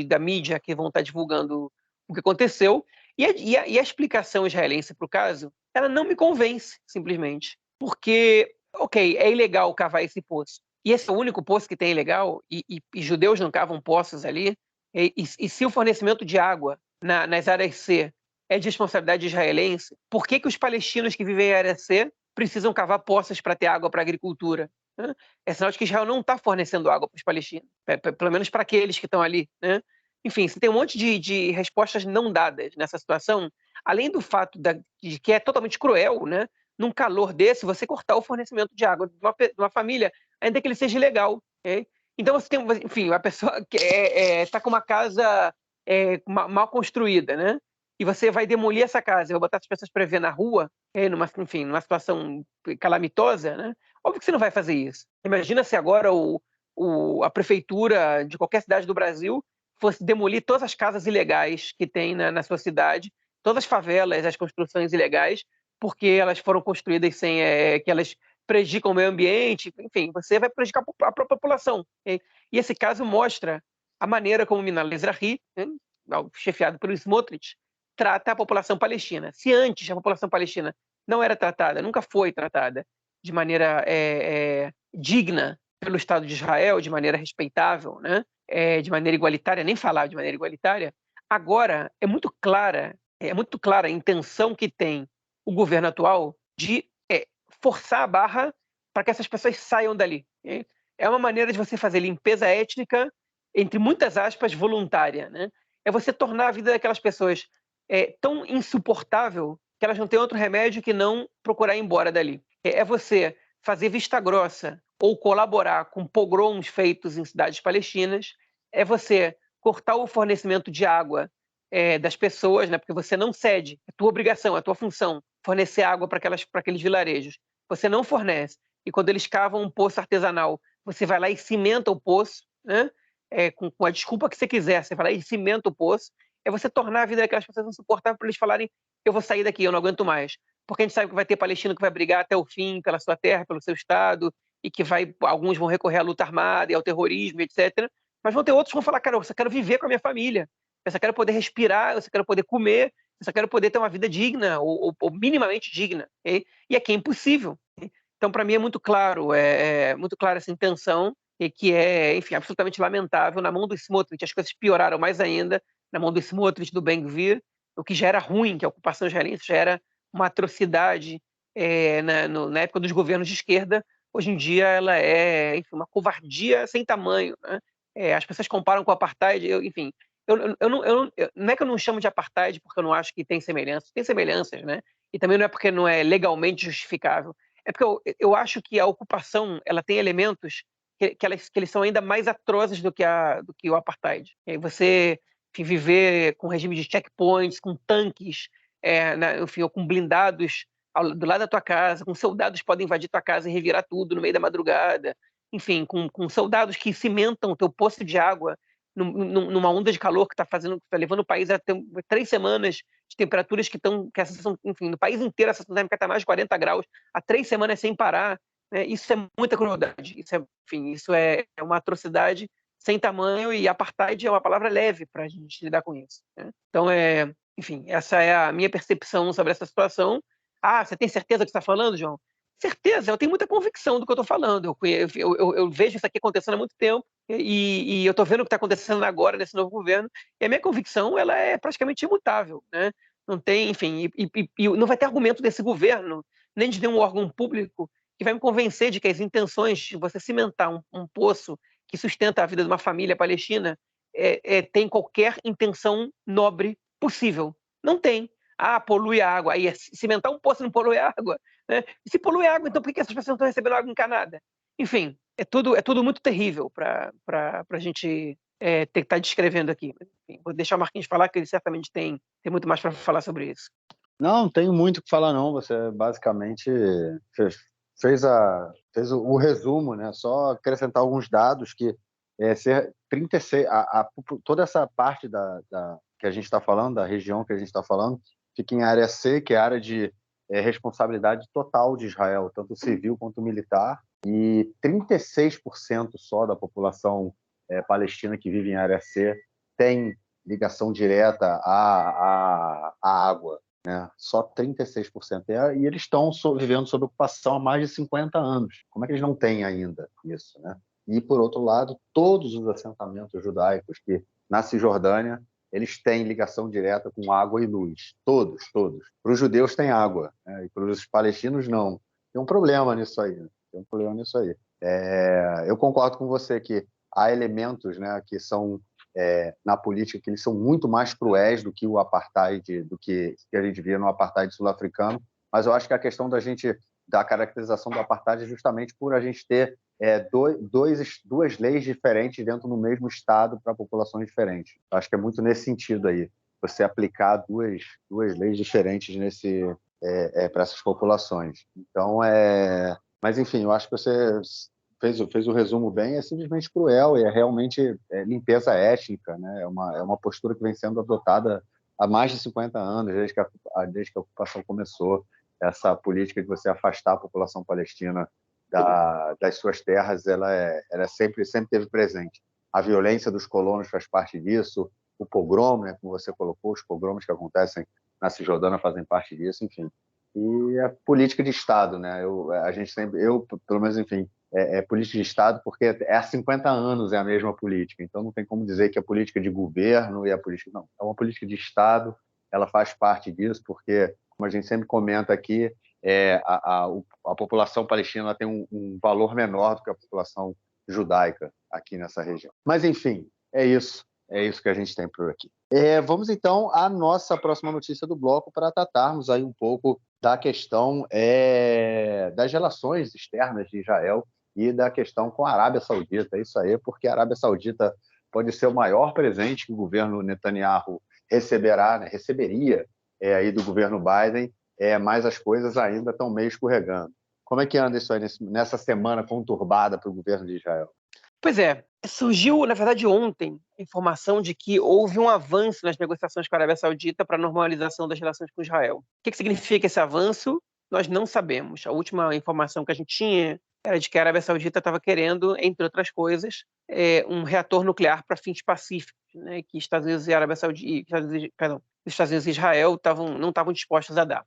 da mídia que vão estar divulgando o que aconteceu. E a explicação israelense para o caso, ela não me convence, simplesmente. Porque, ok, é ilegal cavar esse poço. E esse é o único poço que tem ilegal, e judeus não cavam poços ali. E se o fornecimento de água nas áreas C é de responsabilidade israelense, por que os palestinos que vivem em área C precisam cavar poços para ter água para a agricultura? É sinal de que Israel não está fornecendo água para os palestinos, pelo menos para aqueles que estão ali. Né? Enfim, você tem um monte de respostas não dadas nessa situação, além do fato de que é totalmente cruel, né? Num calor desse, você cortar o fornecimento de água de uma família, ainda que ele seja ilegal. Okay? Então, você tem, enfim, a pessoa que está com uma casa mal construída, né? E você vai demolir essa casa, vai botar as pessoas para viver na rua, enfim, numa situação calamitosa, né? Óbvio que você não vai fazer isso. Imagina se agora a prefeitura de qualquer cidade do Brasil fosse demolir todas as casas ilegais que tem na sua cidade, todas as favelas, as construções ilegais, porque elas foram construídas sem que elas prejudicam o meio ambiente, enfim, você vai prejudicar a própria população. Okay? E esse caso mostra a maneira como Minal Ezrahi, né, chefiado pelo Smotrich, trata a população palestina. Se antes a população palestina não era tratada, nunca foi tratada de maneira digna pelo Estado de Israel, de maneira respeitável, né? De maneira igualitária, nem falar de maneira igualitária, agora é muito clara a intenção que tem o governo atual de forçar a barra para que essas pessoas saiam dali. Okay? É uma maneira de você fazer limpeza étnica, entre muitas aspas, voluntária. Né? É você tornar a vida daquelas pessoas tão insuportável que elas não têm outro remédio que não procurar ir embora dali. É você fazer vista grossa ou colaborar com pogroms feitos em cidades palestinas, é você cortar o fornecimento de água das pessoas, né? Porque você não cede, é tua obrigação, é tua função fornecer água para aqueles vilarejos. Você não fornece. E quando eles cavam um poço artesanal, você vai lá e cimenta o poço, né? Com a desculpa que você quiser, você vai lá e cimenta o poço, é você tornar a vida daquelas pessoas insuportável para eles falarem: eu vou sair daqui, eu não aguento mais. Porque a gente sabe que vai ter palestino que vai brigar até o fim pela sua terra, pelo seu estado, e que alguns vão recorrer à luta armada e ao terrorismo, etc. Mas vão ter outros que vão falar: cara, eu só quero viver com a minha família, eu só quero poder respirar, eu só quero poder comer, eu só quero poder ter uma vida digna, ou minimamente digna. Okay? E aqui é impossível. Okay? Então, para mim, é muito claro, muito clara essa intenção, que é, enfim, absolutamente lamentável. Na mão do Smotrich, as coisas pioraram mais ainda, na mão do Smotrich, do Ben-Gvir, o que já era ruim, que a ocupação israelense já era uma atrocidade na época dos governos de esquerda. Hoje em dia ela é, enfim, uma covardia sem tamanho. Né? As pessoas comparam com o apartheid, enfim, não é que eu não chamo de apartheid porque eu não acho que tem semelhanças, né? E também não é porque não é legalmente justificável. É porque eu acho que a ocupação ela tem elementos que eles são ainda mais atrozes do que o apartheid. E aí você viver com regime de checkpoints, com tanques, enfim, ou com blindados do lado da tua casa, com soldados que podem invadir tua casa e revirar tudo no meio da madrugada, enfim, com soldados que cimentam o teu poço de água numa onda de calor que está levando o país a ter 3 semanas de temperaturas que a sensação, enfim, no país inteiro a sensação térmica está mais de 40 graus, há 3 semanas sem parar, né? Isso é muita crueldade, isso é uma atrocidade sem tamanho, e apartheid é uma palavra leve para a gente lidar com isso. Né? Então, enfim, essa é a minha percepção sobre essa situação. Ah, você tem certeza do que está falando, João? Certeza, eu tenho muita convicção do que eu estou falando. Eu vejo isso aqui acontecendo há muito tempo e eu estou vendo o que está acontecendo agora nesse novo governo, e a minha convicção ela é praticamente imutável. Né? Não tem, enfim, e não vai ter argumento desse governo, nem de nenhum órgão público, que vai me convencer de que as intenções de você cimentar um poço que sustenta a vida de uma família palestina tem qualquer intenção nobre possível. Não tem. Ah, polui a água. Aí cimentar um poço não polui a água. Né? E se polui a água, então por que essas pessoas não estão recebendo água encanada? Enfim, é tudo muito terrível para a gente ter que estar descrevendo aqui. Enfim, vou deixar o Marquinhos falar, que ele certamente tem muito mais para falar sobre isso. Não tenho muito o que falar, não. Você basicamente fez o resumo, né? Só acrescentar alguns dados que 36, toda essa parte que a gente está falando, da região que a gente está falando, fica em área C, que é a área de responsabilidade total de Israel, tanto civil quanto militar, e 36% só da população palestina que vive em área C tem ligação direta à água. Né? Só 36%. E eles estão vivendo sob ocupação há mais de 50 anos. Como é que eles não têm ainda isso? Né? E, por outro lado, todos os assentamentos judaicos que na Cisjordânia, eles têm ligação direta com água e luz. Todos. Para os judeus tem água, né? E para os palestinos não. Tem um problema nisso aí. Eu concordo com você que há elementos, né, que são na política, que eles são muito mais cruéis do que o apartheid, do que a gente via no apartheid sul-africano. Mas eu acho que a questão da caracterização do apartheid é justamente por a gente ter duas leis diferentes dentro do mesmo estado para populações diferentes. Eu acho que é muito nesse sentido aí, você aplicar duas leis diferentes para essas populações. Então, mas enfim, eu acho que você fez o resumo bem, é simplesmente cruel, é realmente limpeza étnica, né? É uma postura que vem sendo adotada há mais de 50 anos, desde que a ocupação começou, essa política de você afastar a população palestina das suas terras, ela sempre teve presente. A violência dos colonos faz parte disso, o pogrom, né, como você colocou, os pogroms que acontecem na Cisjordânia fazem parte disso, enfim. E a política de Estado, né? Pelo menos, enfim, política de Estado porque há 50 anos é a mesma política, então não tem como dizer que a política de governo e a política... Não, é uma política de Estado, ela faz parte disso, porque, como a gente sempre comenta aqui, a população palestina tem um valor menor do que a população judaica aqui nessa região. Mas, enfim, é isso que a gente tem por aqui. Vamos, então, à nossa próxima notícia do bloco para tratarmos aí um pouco da questão das relações externas de Israel e da questão com a Arábia Saudita. É isso aí, porque a Arábia Saudita pode ser o maior presente que o governo Netanyahu receberia aí do governo Biden, mas as coisas ainda estão meio escorregando. Como é que anda isso aí nessa semana conturbada para o governo de Israel? Pois é, surgiu, na verdade, ontem, a informação de que houve um avanço nas negociações com a Arábia Saudita para a normalização das relações com Israel. O que significa esse avanço? Nós não sabemos. A última informação que a gente tinha era de que a Arábia Saudita estava querendo, entre outras coisas, um reator nuclear para fins pacíficos, né, que Estados Unidos e Arábia Saudita, Estados Unidos e Israel não estavam dispostos a dar.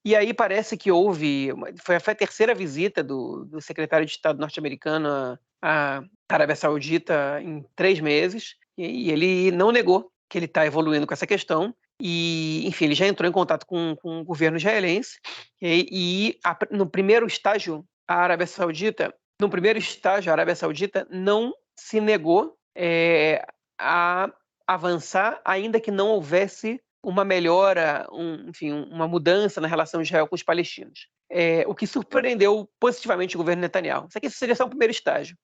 E aí parece que foi a terceira visita do secretário de Estado norte-americano à Arábia Saudita em 3 meses, e ele não negou que ele está evoluindo com essa questão, e, enfim, ele já entrou em contato com o governo israelense, no primeiro estágio, a Arábia Saudita não se negou a avançar, ainda que não houvesse uma melhora, uma mudança na relação de Israel com os palestinos. O que surpreendeu positivamente o governo Netanyahu. Isso aqui seria só o primeiro estágio.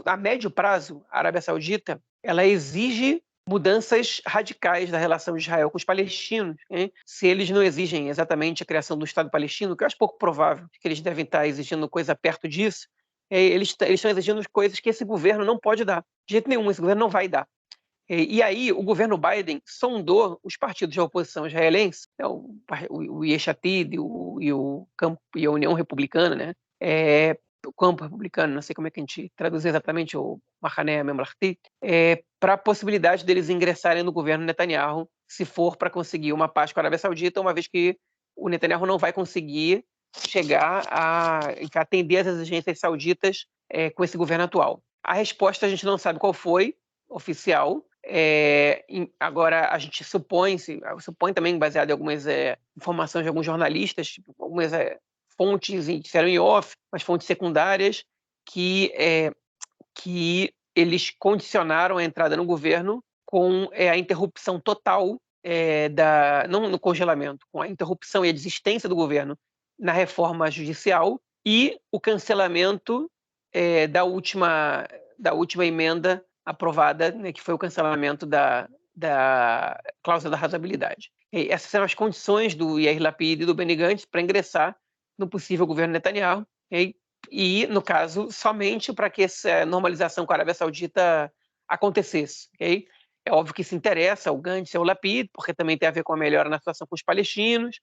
A médio prazo, a Arábia Saudita ela exige mudanças radicais da relação de Israel com os palestinos. Hein? Se eles não exigem exatamente a criação do Estado palestino, que eu acho pouco provável que eles devem estar exigindo coisa perto disso, eles estão exigindo coisas que esse governo não pode dar. De jeito nenhum, esse governo não vai dar. E aí o governo Biden sondou os partidos de oposição israelense, o Yesh Atid e a União Republicana, né? O Campo Republicano, não sei como é que a gente traduz exatamente, o Mahané Memlarti, para a possibilidade deles ingressarem no governo Netanyahu, se for para conseguir uma paz com a Arábia Saudita, uma vez que o Netanyahu não vai conseguir chegar a atender as exigências sauditas com esse governo atual. A resposta a gente não sabe qual foi, oficial. Agora a gente supõe também, baseado em algumas informações de alguns jornalistas, tipo, algumas fontes disseram em off, mas fontes secundárias, que eles condicionaram a entrada no governo com a interrupção total, não no congelamento, com a interrupção e a desistência do governo na reforma judicial e o cancelamento da última emenda aprovada, né, que foi o cancelamento da cláusula da razoabilidade. Essas são as condições do Yair Lapid e do Benny Gantz para ingressar no possível governo Netanyahu, e, no caso, somente para que essa normalização com a Arábia Saudita acontecesse. É óbvio que isso interessa ao Gantz e ao Lapid, porque também tem a ver com a melhora na situação com os palestinos,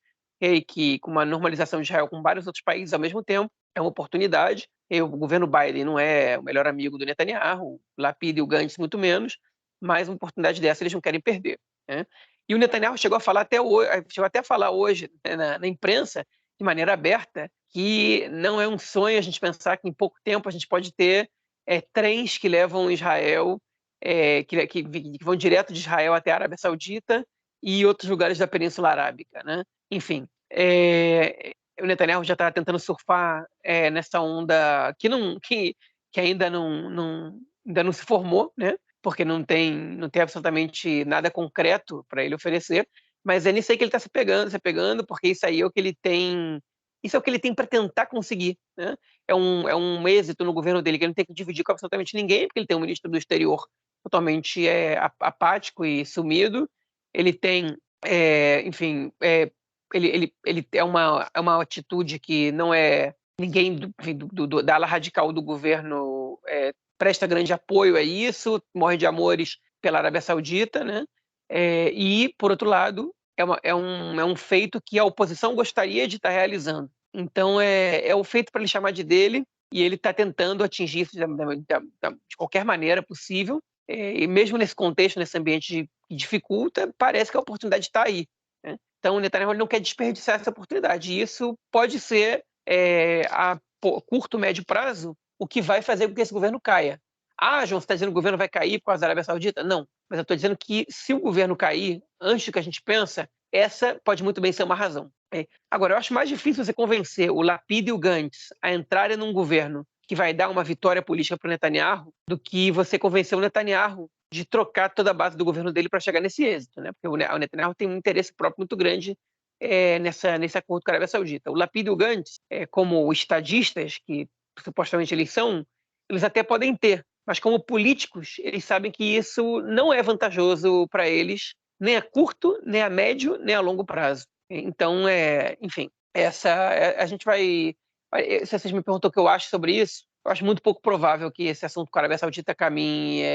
que com uma normalização de Israel com vários outros países ao mesmo tempo, é uma oportunidade. O governo Biden não é o melhor amigo do Netanyahu, o Lapid e o Gantz muito menos, mas uma oportunidade dessa eles não querem perder. Né? E o Netanyahu chegou até a falar hoje, né, na imprensa, de maneira aberta, que não é um sonho a gente pensar que em pouco tempo a gente pode ter trens que levam Israel, que vão direto de Israel até a Arábia Saudita e outros lugares da Península Arábica. Né? Enfim, o Netanyahu já está tentando surfar nessa onda que ainda não se formou, né? porque não tem absolutamente nada concreto para ele oferecer, mas é nisso aí que ele está se pegando, porque isso aí é o que ele tem, isso é o que ele tem para tentar conseguir, né? É um êxito no governo dele que ele não tem que dividir com absolutamente ninguém, porque ele tem um ministro do exterior totalmente apático e sumido, ele tem, enfim, ele é uma atitude que não é ninguém da ala radical do governo presta grande apoio a isso, morre de amores pela Arábia Saudita, né? E, por outro lado, é um feito que a oposição gostaria de estar realizando. Então, é o feito para ele chamar de dele, e ele está tentando atingir isso de qualquer maneira possível, e mesmo nesse contexto, nesse ambiente que dificulta, parece que a oportunidade está aí, né? Então, o Netanyahu não quer desperdiçar essa oportunidade, e isso pode ser, a curto, médio prazo, o que vai fazer com que esse governo caia. João, você está dizendo que o governo vai cair por causa da Arábia Saudita? Não, mas eu estou dizendo que se o governo cair antes do que a gente pensa, essa pode muito bem ser uma razão. Agora, eu acho mais difícil você convencer o Lapid e o Gantz a entrarem num governo que vai dar uma vitória política para o Netanyahu do que você convencer o Netanyahu de trocar toda a base do governo dele para chegar nesse êxito, né? Porque o Netanyahu tem um interesse próprio muito grande nesse acordo com a Arábia Saudita. O Lapid e o Gantz, como estadistas, que supostamente eles são, eles até podem ter, mas como políticos, eles sabem que isso não é vantajoso para eles, nem a curto, nem a médio, nem a longo prazo. Então, enfim, a gente vai... Se vocês me perguntam o que eu acho sobre isso, eu acho muito pouco provável que esse assunto com a Arábia Saudita caminhe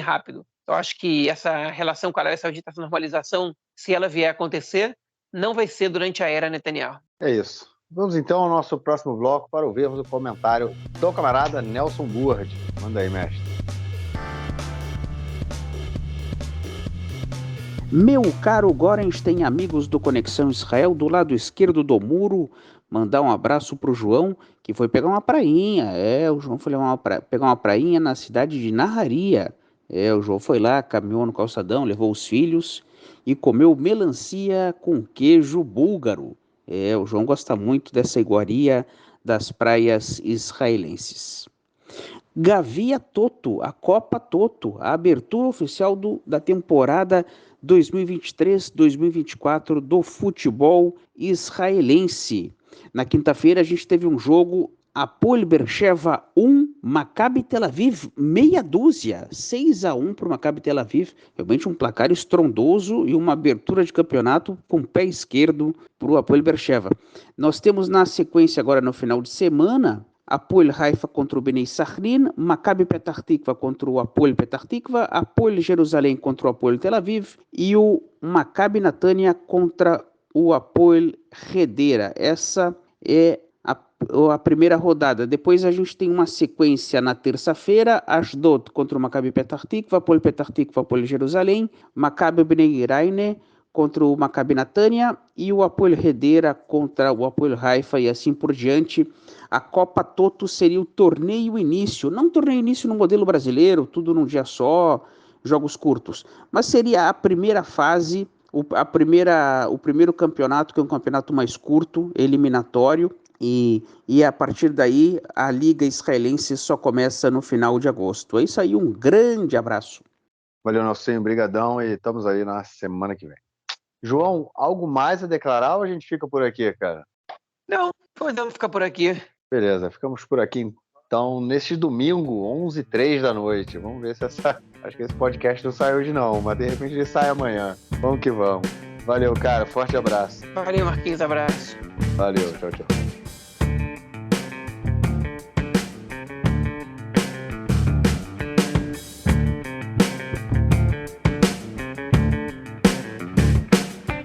rápido. Eu acho que essa relação com a Arábia Saudita, essa normalização, se ela vier a acontecer, não vai ser durante a era Netanyahu. É isso. Vamos então ao nosso próximo bloco para ouvirmos o comentário do camarada Nelson Burd. Manda aí, mestre. Meu caro Gorenstein, amigos do Conexão Israel, do lado esquerdo do muro, mandar um abraço pro João, que foi pegar uma prainha. O João foi pegar uma prainha na cidade de Naharia. O João foi lá, caminhou no calçadão, levou os filhos e comeu melancia com queijo búlgaro. O João gosta muito dessa iguaria das praias israelenses. Gavia Toto, a Copa Toto, a abertura oficial da temporada 2023-2024 do futebol israelense. Na quinta-feira a gente teve um jogo, Hapoel Beersheva 1, Maccabi Tel Aviv meia dúzia, 6-1 para o Maccabi Tel Aviv, realmente um placar estrondoso e uma abertura de campeonato com pé esquerdo para o Hapoel Beersheva. Nós temos na sequência agora no final de semana, Hapoel Haifa contra o Bnei Sachrin, Maccabi Petach Tikva contra o Hapoel Petach Tikva, Hapoel Jerusalém contra o Hapoel Tel Aviv e o Maccabi Natânia contra o Hapoel Hedera. Essa é a primeira rodada. Depois a gente tem uma sequência na terça-feira, Ashdod contra o Maccabi Petach Tikva, Hapoel Petach Tikva, Hapoel Jerusalém, Maccabi Bnei Raine contra o Maccabi Natânia e o Hapoel Hedera contra o Hapoel Haifa e assim por diante. A Copa Toto seria o torneio início, não torneio início no modelo brasileiro, tudo num dia só, jogos curtos, mas seria a primeira fase, o primeiro campeonato, que é um campeonato mais curto, eliminatório, e a partir daí a Liga Israelense só começa no final de agosto. É isso aí, um grande abraço. Valeu, Nelson, brigadão, e estamos aí na semana que vem. João, algo mais a declarar ou a gente fica por aqui, cara? Não, podemos ficar por aqui. Beleza, ficamos por aqui então neste domingo, 11h03 da noite. Vamos ver se acho que esse podcast não sai hoje não, mas de repente ele sai amanhã. Vamos que vamos. Valeu, cara, forte abraço. Valeu, Marquinhos, abraço. Valeu, tchau, tchau.